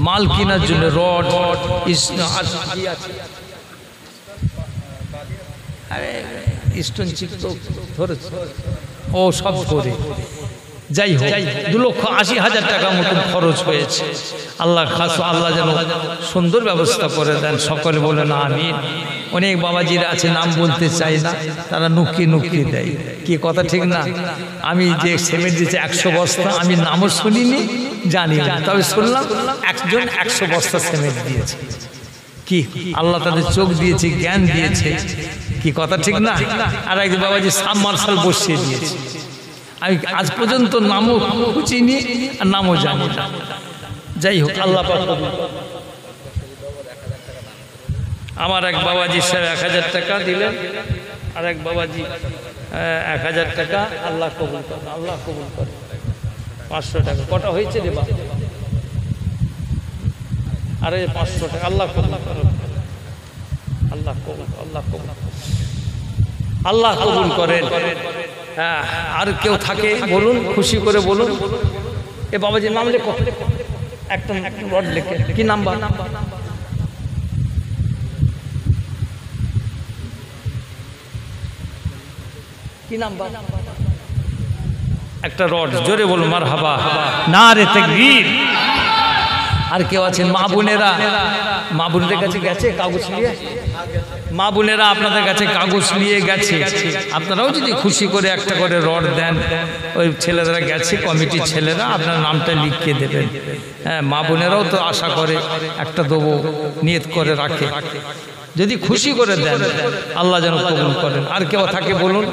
মাল কেনার জন্য। রড স্টোন চিপ তো ধরেছে, ও সব করে যাই হোক 2,80,000 টাকা মতো খরচ হয়েছে। আল্লাহ খাস, আল্লাহ যেন সুন্দর ব্যবস্থা করে দেন। সকলে বলেন আমিন। অনেক বাবাজিরা আছে, নাম বলতে চাই না, তারা নুকিয়ে নুকিয়ে দেয়। কি কথা ঠিক না? আমি যে সিমেন্ট দিয়েছি 100 বস্তা, আমি নামও শুনিনি, জানি না, তবে শুনলাম একজন 100 বস্তা সিমেন্ট দিয়েছে। কি আল্লাহ তাদের চোখ দিয়েছে, জ্ঞান দিয়েছে। কি কথা ঠিক না? আর একজন বাবাজি সাবমার্শাল বসিয়ে দিয়েছে। আমি আজ পর্যন্ত নামও চিনি আর নামও জানি না। যাই হোক, আল্লাহ পাক আমার এক বাবাজি স্যার 1000 টাকা দিলেন, আর এক বাবাজি 1000 টাকা। আল্লাহ কবুল করেন, আল্লাহ কবুল করেন। 500 টাকা কটা হয়েছে রে বাবা? আরে 500 টাকা। আল্লাহ কবুল করেন, আল্লাহ কবুল, আল্লাহ কবুল। আল্লাহ কবুল করেন। হ্যাঁ, আর কেউ থাকে বলুন, খুশি করে বলুন। এ বাবাজির নাম লেখো, একটা রড লেখে, কি নাম্বার? কি নাম্বার? একটা রড, জোরে বলুন মারহাবা, নারে তাকবীর। আর কেউ আছেন মা বোনেরা? মা বোনদের কাছে গেছে কাগজ নিয়ে? মা বোনেরা আপনাদের কাছে কাগজ নিয়ে গেছে, আপনারাও যদি খুশি করে একটা করে রড দেন, ওই ছেলেরা গেছে, কমিটির ছেলেরা আপনার নামটা লিখিয়ে দেবেন। হ্যাঁ, মা বোনেরাও তো আশা করে একটা দেবো, নিয়ত করে রাখে। যদি খুশি করে দেন, আল্লাহ যেন কবুল করেন। আর কেউ থাকে বলুন,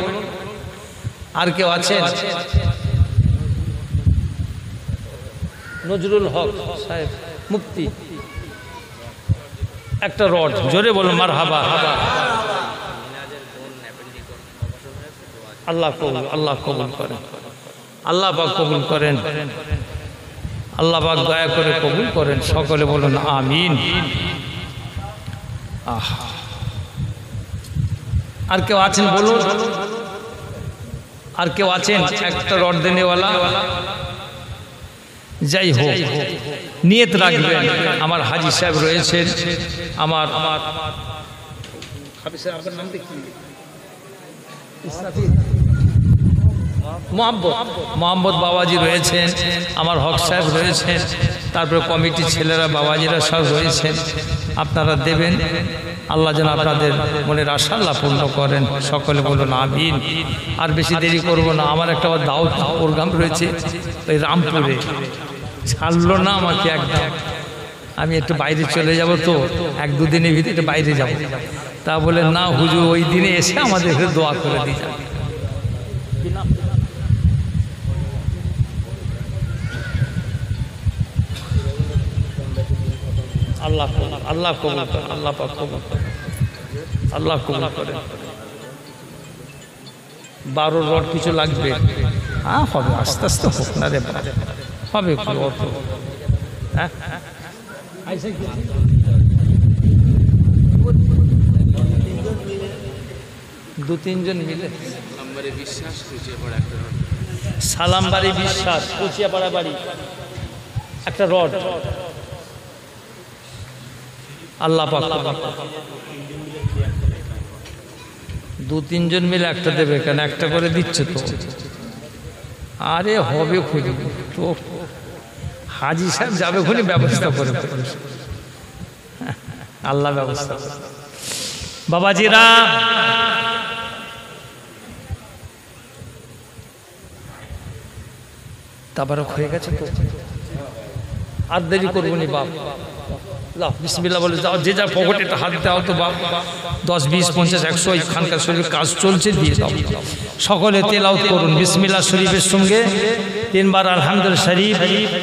আর কেউ আছেন? নজরুল হক সাহেব মুফতি, একটা রড, জোরে বলুন মারহাবা। আল্লাহ কবুল, আল্লাহ কবুল করেন, আল্লাহ পাক কবুল করেন, আল্লাহ পাক দয়া করে কবুল করেন। সকলে বলুন আমিন। আর কেউ আছেন বলুন, আর কেউ আছেন একটা রড দেনেওয়ালা? যাই হোক, নিয়ত রাখবেন। আমার হাজি সাহেব রয়েছেন, আমার মোহাম্মদ বাবাজি রয়েছেন, আমার হক সাহেব রয়েছেন, তারপরে কমিটির ছেলেরা বাবাজিরা সব রয়েছেন। আপনারা দেবেন, আল্লাহ যেন আপনাদের মনের আশা আল্লাহ পূর্ণ করেন। সকলে বলুন আমিন। আর বেশি দেরি করব না, আমার একটা দাওয়াত প্রোগ্রাম রয়েছে ওই রামপুরে, ছাড়লো না আমাকে একদম। আমি একটু বাইরে চলে যাব, তো এক দুদিনের ভিতরে একটু বাইরে যাব। তা বলে না হুজুর, ওই দিনে এসে আমাদের দোয়া করে দিয়ে যাবে। আল্লাহ আল্লাহ কবুল করেন, আল্লাহ পাক কবুল করেন, আল্লাহ কবুল করেন। 12 রড কিছু লাগবে? হ্যাঁ হবে, আস্তে আস্তে হোক না রে, হবে অত। হ্যাঁ, 2-3 জন মিলে সালামবাড়ি বিশ্বাস, কুচিয়াপাড়া বাড়ি, একটা রড। আল্লাহ পাক 2-3 জন মিলে একটা দেবে, কেন একটা করে দিচ্ছে তো। আরে হবে খুঁজে তো, হাজি সাহেব যাবে খুনি ব্যবস্থা করে, আল্লাহ ব্যবস্থা করে। বাবাজিরা, তাবারক হয়ে গেছে তো, আর দেরি করবো নি বাপ। বিসমিল্লাহ বলে যাও, যে যা পকেটে একটা হাত দাও তো বাপ। 10, 20, 50, 100 খানকার শরীফের কাজ চলছে, দিয়ে দাও। সকলে তেলাওয়াত করুন বিসমিল্লাহ শরীফের সঙ্গে 3 বার আলহামদুলিল্লাহ শরীফ,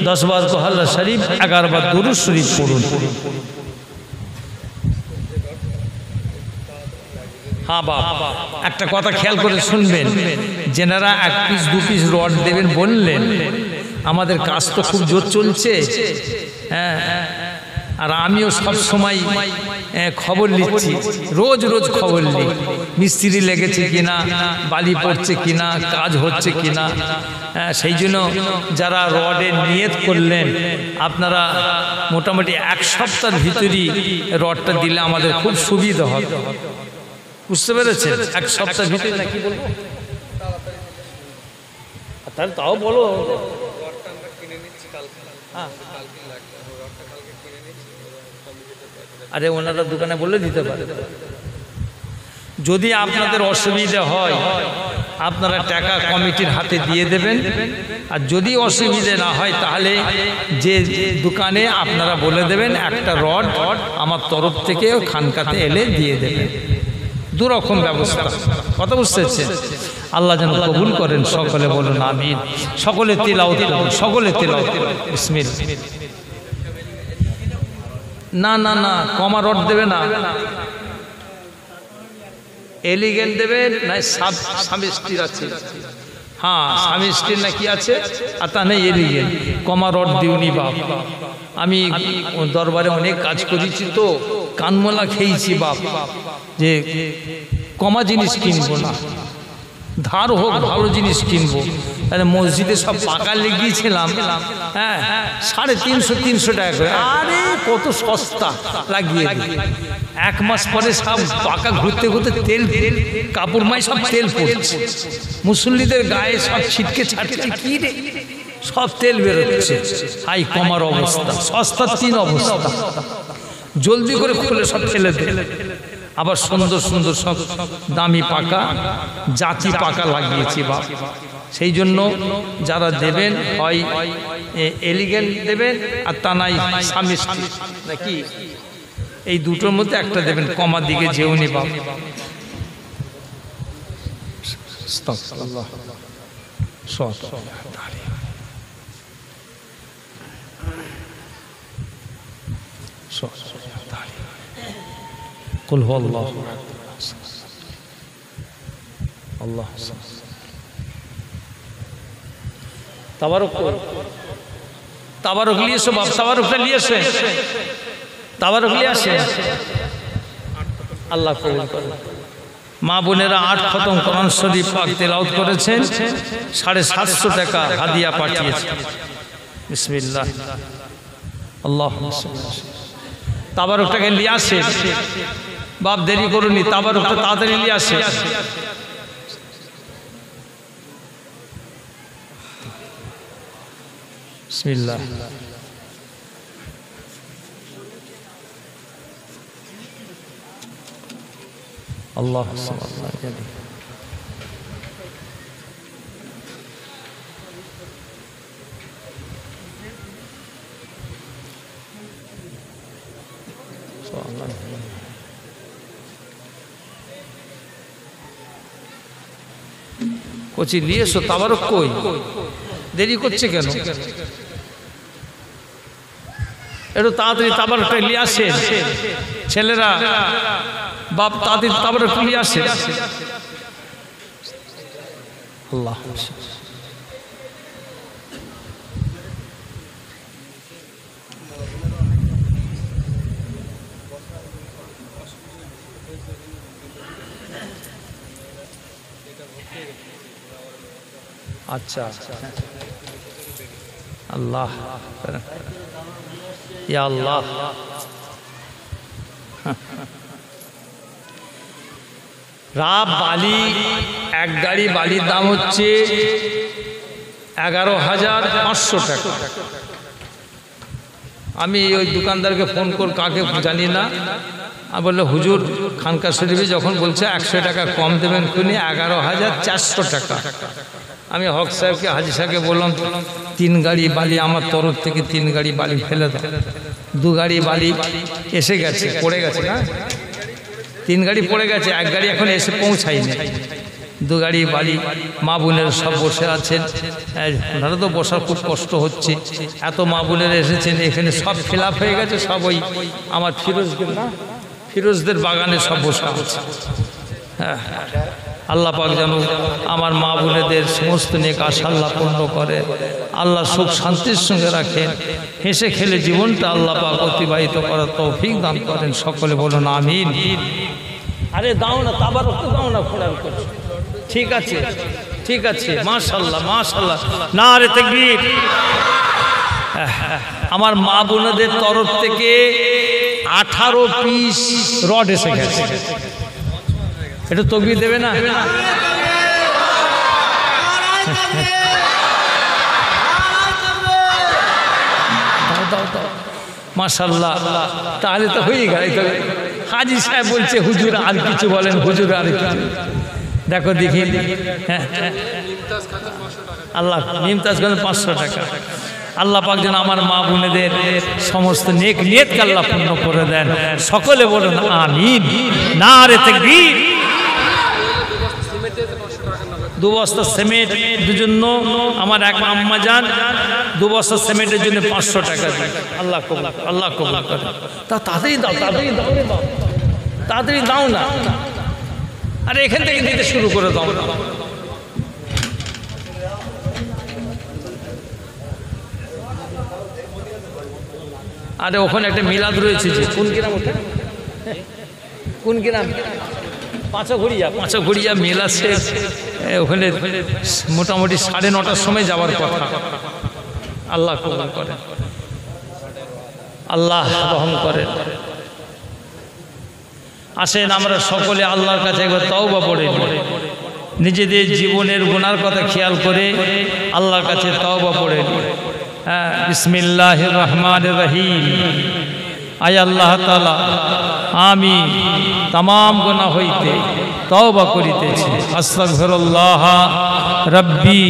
10 বার কোহাল্লা শরীফ, 11 বার দুরূদ শরীফ পড়ুন। হ্যাঁ বাপ, একটা কথা খেয়াল করে শুনবেন, যেনারা 1 পিস 2 পিস রড দেবেন বললেন, আমাদের কাজ তো খুব জোর চলছে। হ্যাঁ, আর আমিও সব সময় খবর নিচ্ছি, রোজ রোজ খবর নিই, মিস্ত্রি লেগেছে কিনা, বালি পড়ছে কিনা, কাজ হচ্ছে কিনা। সেই জন্য যারা রডের নিয়ত করলেন, আপনারা মোটামুটি 1 সপ্তাহের ভিতরেই রডটা দিলে আমাদের খুব সুবিধা হবে। বুঝতে পেরেছেন? 1 সপ্তাহের ভিতরে নাকি বলবো, তাহলে তাও বলো। আরে ওনারা দোকানে বলে দিতে পারে। যদি আপনাদের অসুবিধা হয়, আপনারা টাকা কমিটির হাতে দিয়ে দেবেন। আর যদি অসুবিধে না হয়, তাহলে যে দোকানে আপনারা বলে দেবেন একটা রড আমার তরফ থেকে খানকাতে এলে দিয়ে দেবেন। 2 রকম ব্যবস্থা, কথা বুঝতেছেন? আল্লাহ যেন কবুল করেন। সকলে বলুন আমিন। সকলে তিলাওয়াত করুন, সকলে তিলাওয়াত করুন বিসমিল্লাহ। না না না, কমা রড দেবে না, এলিগেন্ট দেবে না, স্বামী স্ত্রীর আছে। হ্যাঁ, স্বামী স্ত্রীর নাকি আছে, আর তা নেই এলিগেন্ট। কমা রড দিউনি বাপ। আমি দরবারে অনেক কাজ করেছি তো, কানমলা খেয়েছি বাপ, যে কমা জিনিস কিনবো না, ধার হোক ভালো জিনিস কিনবো। তাহলে মসজিদে সব পাকা লেগিয়েছিলাম, হ্যাঁ 350-300 টাকা করে, আরে কত সস্তা লাগিয়ে দিই। 1 মাস পরে সব পাকা ঘুরতে ঘুরতে তেল কাপড় মাই সব তেল পড়ছে, মুসল্লিদের গায়ে সব ছিটকে ছাটছে, কি রে সব তেল বেরোচ্ছে। হাই কমার অবস্থা, সস্তার 3 অবস্থা, জলদি করে খুলে সব ফেলে দে। আবার সুন্দর সুন্দর সব দামি পাকা জাতি পাকা লাগিয়েছি বাপ। সেই জন্য যারা দেবেন হয় এলিগেন্ট দেবেন, আর তা নাই স্বামী স্ত্রী নাকি, এই দুটোর মধ্যে একটা দেবেন, কমার দিকে যেওনি বাপ। قل هو الله الله তাবারক তাবারক নিয়ে এসো বাপ, তাবারকটা নিয়ে এসে, তাবারক নিয়ে আসে। আল্লাহ কবুল করে। মা বোনেরা 8 খতম কোরআন শরীফ পাক তেলাওয়াত করেছেন, 750 টাকা হাদিয়া পাঠিয়েছে। বিসমিল্লাহ আল্লাহ, তাবারকটাকে নিয়ে আসে বাপ, দেরি করুনি, তাবারকটা তাড়াতাড়ি নিয়ে আসে। বিসমিল্লাহ আল্লাহ কোচি নিয়ে এসো, তাবারক কই, দেরি করছে কেন? একটু তাড়াতাড়ি তাবারকটা নিয়ে আসে ছেলেরা, বাপ তাড়াতাড়ি তাবারক নিয়ে আসে। আল্লাহ আচ্ছা আল্লাহ ইয়া আল্লাহ, রাব বালি, 1 গাড়ি বালির দাম হচ্ছে 11,500 টাকা। আমি ওই দোকানদারকে ফোন করে, কাকে জানি না, আর বললো হুজুর খানকা শরীফে যখন বলছে 100 টাকা কম দেবেন, খুনি 11,400 টাকা। আমি হক সাহেবকে, হাজি সাহেবকে বললাম 3 গাড়ি বালি আমার তরফ থেকে 3 গাড়ি বালি ফেলে দাও। 2 গাড়ি বালি এসে গেছে, পড়ে গেছে না, 3 গাড়ি পড়ে গেছে, 1 গাড়ি এখন এসে পৌঁছায়নি। 2 গাড়ি বালি, মা বোনেরা সব বসে আছেন, ওনারা তো বসার খুব কষ্ট হচ্ছে, এত মা বোনেরা এসেছেন, এখানে সব ফিল আপ হয়ে গেছে, সব ওই আমার ফিরোজদের বাগানে সব বসে আছে। হ্যাঁ, আল্লাহ পাক যেন আমার মা বোনেদের সমস্ত নেক আশা আল্লাহ পূর্ণ করে, আল্লাহ সুখ শান্তির সঙ্গে রাখেন, হেসে খেলে জীবনটা আল্লাহ পাক অতিবাহিত করার তৌফিক দান করেন। সকলে বলুন আমিন। আরে দাও না, তাবারক দাও না, খোঁড়ার করছো, ঠিক আছে ঠিক আছে, মাশাআল্লাহ মাশাআল্লাহ, নারে তাকবীর। আমার মা বোনেদের তরফ থেকে 18 পিস রড এসে গেছে, একটু তকবীর দেবে না? মাশাআল্লাহ, তাহলে তো হয়ে গেল। হাজি সাহেব বলছে হুজুর আর কিছু বলেন, হুজুর আর কিছু, দেখো দেখি। হ্যাঁ আল্লাহ, নিমতাজ খান 500 টাকা। আল্লাহ পাক যেন আমার মা বোনেদের সমস্ত নেক নিয়তকে আল্লাহ পূর্ণ করে দেন। সকলে বলুন আমিন, নারে তাকবীর। 2 বস্তা সিমেন্ট জন্য আমার এক আম্মা যান 2 বস্তা সিমেন্টের জন্য 500 টাকা দিন। আল্লাহ কবুল, আল্লাহ কবুল করে। তা তাড়াতাড়ি দাও, তাড়াতাড়ি দাও রে বাবা, তাড়াতাড়ি দাও না, আরে এখান থেকে দিতে শুরু করে দাও। আরে ওখানে একটা মিলাদ রয়েছে, যে কোন গ্রাম, ওটা কোন গ্রাম, পাঁচাঘড়িয়া মেলা আছে ওখানে মোটামুটি 9:30টার সময় যাওয়ার কথা। আল্লাহ কবুল করে, আল্লাহ রহম করে। আসেন আমরা সকলে আল্লাহর কাছে একবার তওবা পড়ে নিজেদের জীবনের গুনার কথা খেয়াল করে আল্লাহর কাছে তওবা পড়ে। হ্যাঁ, বিসমিল্লাহির রহমানির রহিম। আয় আল্লাহ তাআলা, আমি तमाम গুনাহ হইতে তওবা করিতেছি। আস্তাগফিরুল্লাহ রব্বি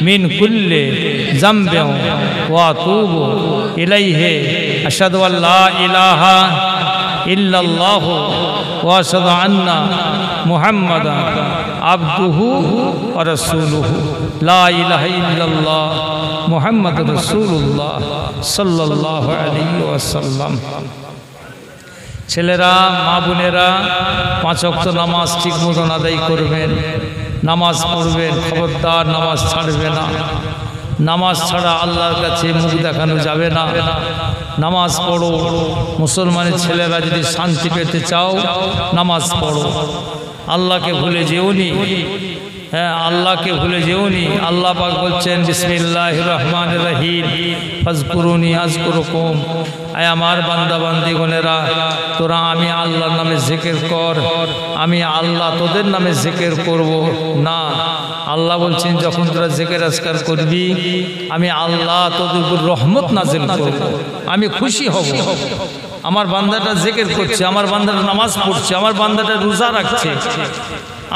মিন কুল্লি যামবিন ওয়া আতুবু ইলাইহি। আশহাদু আল্লা ইলাহা ইল্লাল্লাহু ওয়া আশহাদু আন্না মুহাম্মাদান আবদুহু ওয়া রাসূলুহু। লা ইলাহা ইল্লাল্লাহ মুহাম্মাদুর রাসূলুল্লাহ সাল্লাল্লাহু আলাইহি ওয়াসাল্লাম। ছেলেরা, মা বোনেরা, 5 ওয়াক্ত নামাজ ঠিক মতন আদায় করবেন, নামাজ পড়বেন, খবরদার নামাজ ছাড়বে না। নামাজ ছাড়া আল্লাহর কাছে মুখ দেখানো যাবে না। নামাজ পড়ো। মুসলমানের ছেলেরা যদি শান্তি পেতে চাও নামাজ পড়ো। আল্লাহকে ভুলে যেওনি। হ্যাঁ, আল্লাহকে ভুলে যেওনি। আল্লাহ পাক বলছেন বিসমিল্লাহির রহমানির রহিম, ফাজকুরুনি আযকুরুকুম। আয় আমার বান্দা বান্দিগণেরা, তোরা আমি আল্লাহর নামে জিকির কর, আমি আল্লাহ তোদের নামে জিকির করব না। আল্লাহ বলছেন যখন তোরা জিকির আজকার করবি আমি আল্লাহ তোদের উপর রহমত নাজিল করব, আমি খুশি হব। আমার বান্দাটা জিকির করছে, আমার বান্দাটা নামাজ পড়ছে, আমার বান্দাটা রোজা রাখছে,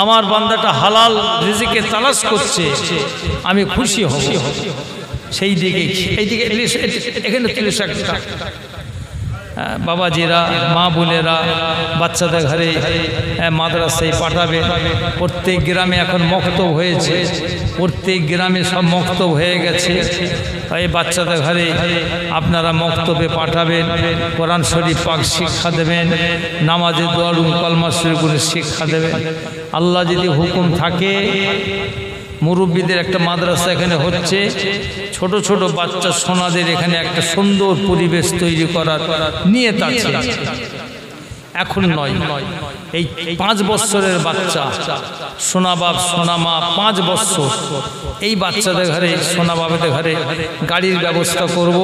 আমার বান্দাটা হালাল রিজিকে তালাশ করছে, আমি খুশি হব। সেই দিকে এইদিকে এখানে 30 বাবাজিরা, মা বোনেরা বাচ্চাদের ঘরে মাদ্রাসায় পাঠাবে। প্রত্যেক গ্রামে এখন মক্তব হয়েছে, প্রত্যেক গ্রামে সব মক্তব হয়ে গেছে। এই বাচ্চাদের ঘরে আপনারা মক্তবে পাঠাবেন, কোরআন শরীফ পাক শিক্ষা দেবেন, নামাজে দোয়া কলমা শরীফগুলো শিক্ষা দেবেন। আল্লাহ যদি হুকুম থাকে মুরব্বীদের একটা মাদ্রাসা এখানে হচ্ছে, ছোট ছোট বাচ্চা সোনাদের এখানে একটা সুন্দর পরিবেশ তৈরি করার নিয়ত আছে। এখন নয়, এই 5 বছরের বাচ্চা, সোনা বাপ সোনা মা 5 বছর, এই বাচ্চাদের ঘরে সোনা বাবাদের ঘরে গাড়ির ব্যবস্থা করব।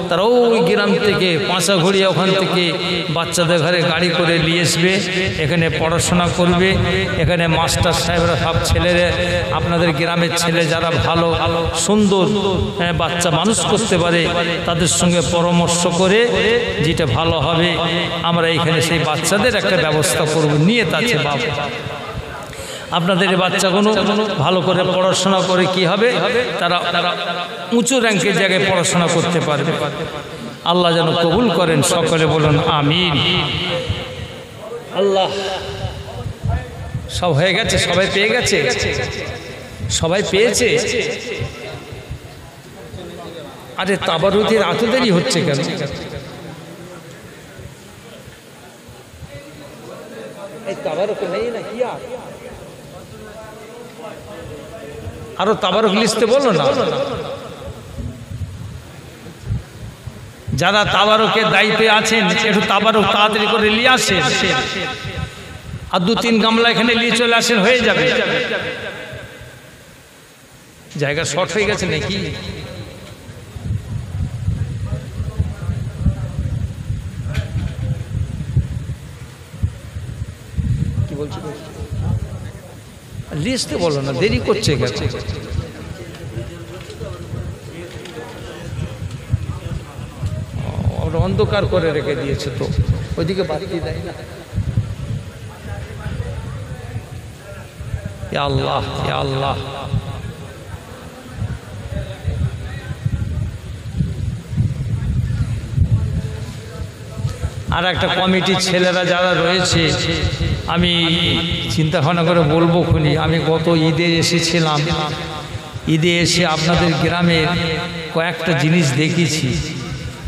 তারা ওই গ্রাম থেকে পাঁচাঘড়িয়া ওখান থেকে বাচ্চাদের ঘরে গাড়ি করে নিয়ে আসবে, এখানে পড়াশোনা করবে। এখানে মাস্টার সাহেবরা সব ছেলেরা, আপনাদের গ্রামের ছেলে যারা ভালো সুন্দর বাচ্চা মানুষ করতে পারে তাদের সঙ্গে পরামর্শ করে যেটা ভালো হবে আমরা এখানে সেই বাচ্চাদের একটা ব্যবস্থা করব। নিয়ত আছে বাবা, আপনাদের এই বাচ্চাগুলো ভালো করে পড়াশোনা করে কি হবে, তারা উঁচু র্যাঙ্কের জায়গায় পড়াশোনা করতে পারবে। আল্লাহ যেন কবুল করেন, সকলে বলুন আমিন। আল্লাহ, সব হয়ে গেছে, সবাই পেয়ে গেছে, সবাই পেয়েছে। আরে তাবারুকের এত দেরি হচ্ছে কেন? আরো তাবারক লিস্টে বলো না। যারা তাবারকের দায়িত্বে আছেন একটু তাবারক তাড়াতাড়ি করে নিয়ে আসেন, আর 2-3 গামলা এখানে নিয়ে চলে আসেন, হয়ে যাবে। জায়গা শর্ট হয়ে গেছে নাকি? কি বলছো? লিস্টে বলো না, দেরি করছে কেন? অন্ধকার করে রেখে দিয়েছে তো, ওইদিকে বাতি দেয় না। ইয়া আল্লাহ, ইয়া আল্লাহ। আর একটা কমিটির ছেলেরা যারা রয়েছে, আমি চিন্তা ভাবনা করে বলবো খুনি। আমি গত ঈদে এসেছিলাম, ঈদে এসে আপনাদের গ্রামের কয়েকটা জিনিস দেখেছি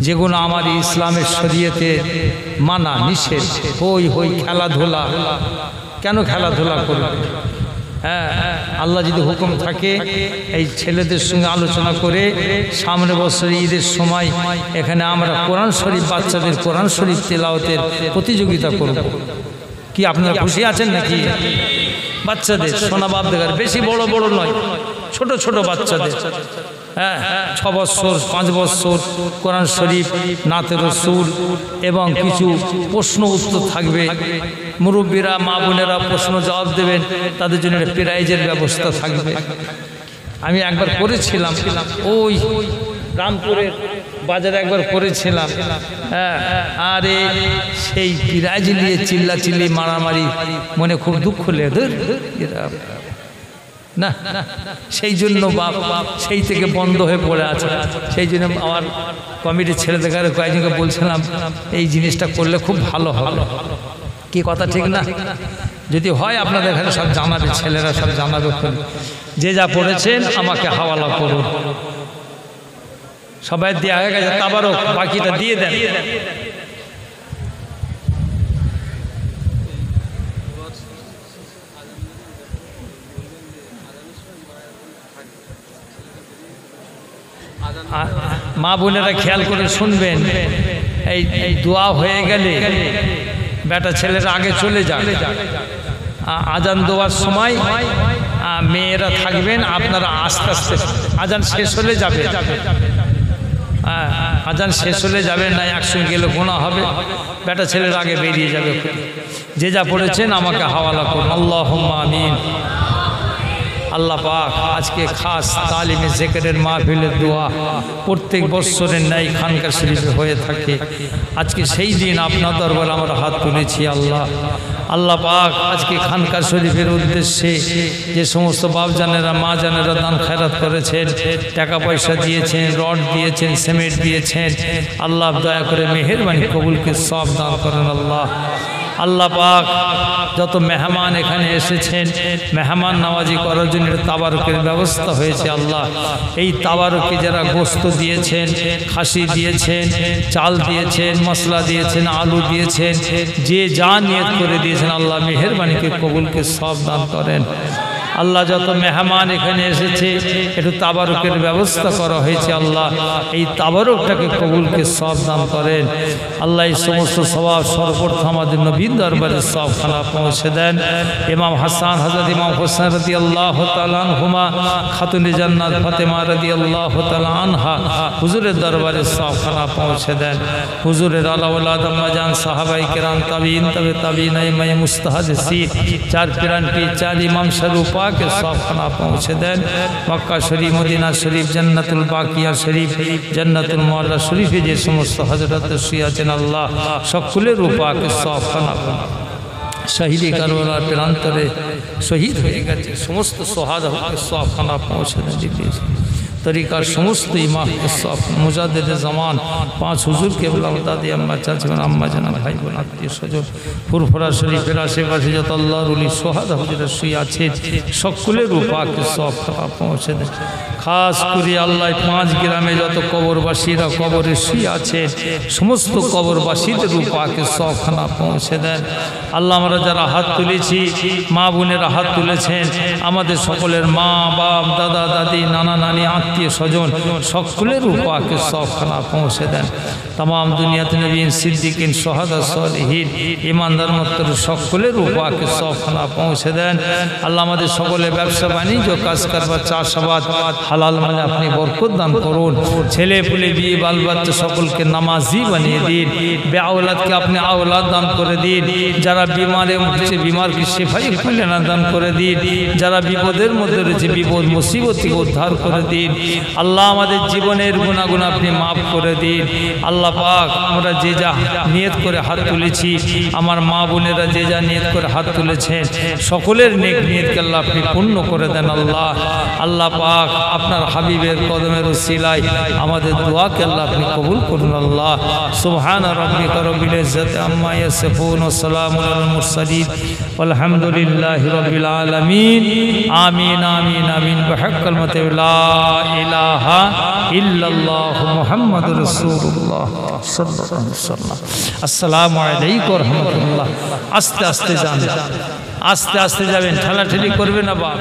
যেগুলো আমার ইসলামের শরীয়তে মানা নিষেধ। হই হই খেলাধুলা, কেন খেলাধুলা করবে? হ্যাঁ, আল্লাহ যদি হুকুম থাকে এই ছেলেদের সঙ্গে আলোচনা করে সামনে বছর ঈদের সময় এখানে আমরা কোরআন শরীফ, বাচ্চাদের কোরআন শরীফ তেলাওয়াতের প্রতিযোগিতা করব। কি আপনারা খুশি আছেন নাকি? বাচ্চাদের সোনা বাপ দেখার, বেশি বড় বড় নয়, ছোট ছোট বাচ্চাদের, হ্যাঁ 6 বছর 5 বছর, কোরআন শরীফ, নাতে রসুল এবং কিছু প্রশ্ন উত্তর থাকবে। মুরব্বীরা মা বোনেরা প্রশ্ন জবাব দেবেন, তাদের জন্য প্রাইজের ব্যবস্থা থাকবে। আমি একবার করেছিলাম ওই রামপুরের বাজারে, একবার করেছিলাম, হ্যাঁ, আরে সেই প্রাইজ নিয়ে চিল্লাচিল্লি মারামারি, মনে খুব দুঃখ লেগে না, সেই জন্য বাপ সেই থেকে বন্ধ হয়ে পড়ে আছে। সেই জন্য আমার কমিটির ছেলেদের কয়েকজনকে বলছিলাম এই জিনিসটা করলে খুব ভালো হবে। কি কথা ঠিক না? যদি হয় আপনাদের এখানে সব জানাবে, ছেলেরা সব জানাবে, যে যা পড়েছেন আমাকে হাওয়ালা করুন। সবাই দেওয়া হয়ে গেছে, তাবারও বাকিটা দিয়ে দেন। মা বোনেরা খেয়াল করে শুনবেন, এই দোয়া হয়ে গেলে বেটা ছেলেরা আগে চলে যাবে। আজান দেওয়ার সময় মেয়েরা থাকবেন, আপনারা আস্তে আস্তে, আজান শেষ হলে যাবে, আজান শেষ হলে যাবেন না, একসঙ্গে গেলে গোনা হবে। বেটা ছেলেরা আগে বেরিয়ে যাবে। যে যা পড়েছেন আমাকে হাওয়ালা করুন। আল্লাহুম্মা আমিন। আল্লাহ পাক আজকে খাস তালিমে জিকিরের মাহফিলের দোয়া প্রত্যেক বছরের ন্যায় খানকা শরীফে হয়ে থাকে। আজকে সেই দিন আপনার দরবারে আমরা হাত তুলেছি। আল্লাহ পাক আজকে খানকা শরীফের উদ্দেশ্যে যে সমস্ত বাপ জানেরা মা জানেরা দান খেরাত করেছেন, টাকা পয়সা দিয়েছেন, রড দিয়েছেন, সিমেন্ট দিয়েছেন, আল্লাহ দয়া করে মেহেরবানি কবুলকে সব দান করেন। আল্লাহ পাক যত মেহমান এখানে এসেছেন, মেহমান নওয়াজি করার জন্য তাবারকের ব্যবস্থা হয়েছে। আল্লাহ এই তাবারকে যারা গোস্ত দিয়েছেন, খাসি দিয়েছেন, চাল দিয়েছেন, মশলা দিয়েছেন, আলু দিয়েছেন, যে যা নিয়ত করে দিয়েছেন, আল্লাহ মেহেরবানিকে কবুলকে সব দান করেন। আল্লাহ যত মেহমান এখানে এসেছে একটু তাবারকের ব্যবস্থা করা হয়েছে, আল্লাহ এই তাবারকটাকে কবুলকে সব দান করেন। আল্লাহ এই সমস্ত সওয়াব সর্বপ্রথম আমাদের নবীর দরবারে সবখানা পৌঁছে দেন। ইমাম হাসান, হযরত ইমাম হোসেন রাদিয়াল্লাহু তাআলা আনহুমা, খাতুনে জান্নাত ফাতেমা রাদিয়াল্লাহু তাআলা আনহা হুজুরের দরবারে সবখানা পৌঁছে দেন। হুজুরের আলা ওলাদ আম্মাজান, সাহাবায়ে কেরাম, তাবিঈন, তবে তাবিঈন, আইম্মায়ে মুজতাহিদিন, চার পিরানপি, চার ইমাম শরীফ के सब खाना पहुँचे दें। मक्का शरीफ, मदीना शरीफ, जन्नतुल बाकिया शरीफ, जन्नतुल मौला शरीफ जे समस्त हजरत शुयाचेन अल्लाह सकले रूपा के सब खाना शहीदी करबला प्रांतरे शहीद हो गए समस्त सोहादा के सब खाना पहुँचे दें। तरीक़ार समस्त इमाम के सब मुजाद्दिद ज़मान 5 हुजूर के दादी अम्मा चाची अम्मा जाना भाई বোন আত্মীয় স্বজন ফুরফুরা শরীফের আশেপাশে যত আল্লাহর ওলি সোহাদা হুজুরা শুয়ে আছে সকলের রূপাকে সব পৌঁছে দেন। খাস করে আল্লাহ 5 গ্রামে যত কবরবাসীরা কবরে শুয়ে আছে সমস্ত কবরবাসীদের রূপাকে সব খানা পৌঁছে দেন। আল্লাহ আমরা যারা হাত তুলেছি, মা বোনেরা হাত তুলেছেন, আমাদের সকলের মা বাপ দাদা দাদি নানা নানি আত্মীয় স্বজন সকলের রূপাকে সবখানা পৌঁছে দেন। तमाम दुनियाते नबीन सिद्दीकीन शहादा सालिहीन ईमानदार मत्तर सकलेर रূপাকে সবখানা পৌঁছে দেন। আল্লাহ আমাদের সকলে ব্যবসা বাণিজ্য কাজ কারবার চাষাবাদ হালাল মানে আপনি বরকত দান করুন। ছেলে পুলে বিয়ে বাল বাচ্চা সকলকে নামাজি বানিয়ে দিন। বেআওলাদকে আপনি আওলাদ দান করে দিন। যারা বিমারে হচ্ছে বিমারকে শিফাই কল্যাণ দান করে দিন। যারা বিপদের মধ্যে রয়েছে বিপদ মুসিবত থেকে উদ্ধার করে দিন। আল্লাহ আমাদের জীবনের গুনাহগুন আপনি মাফ করে দিন। আল্লাহ পাক আমরা যে যা নিয়ত করে হাত তুলেছি, আমার মা বোনেরা যে যা নিয়ত করে হাত তুলেছেন সকলের নেক নিয়তকে আল্লাহ আপনি পূর্ণ করে দেন। আল্লাহ পাক আপনার হাবিবের কদমের উসিলায় আমাদের দোয়াকে আল্লাহ আপনি কবুল করুন। আল্লাহ সুবহান রাব্বিকা রব্বিল ইজ্জাতি আম্মা ইয়াসিফুন ওয়া সালামুন আলাল মুরসালিন ওয়ালহামদুলিল্লাহি রাব্বিল আলামিন। আমিন আমিন আমিন বিহাক্কি কালিমাতি লা ইলাহা ইল্লাল্লাহ মুহাম্মাদুর রাসূলুল্লাহ সাল্লাল্লাহু আলাইহি ওয়াসাল্লাম। আসসালামু আলাইকুম ওয়া রাহমাতুল্লাহ। আস্তে আস্তে যান, আস্তে আস্তে যাবেন, ঠেলাঠেলি করবেন না বাপ।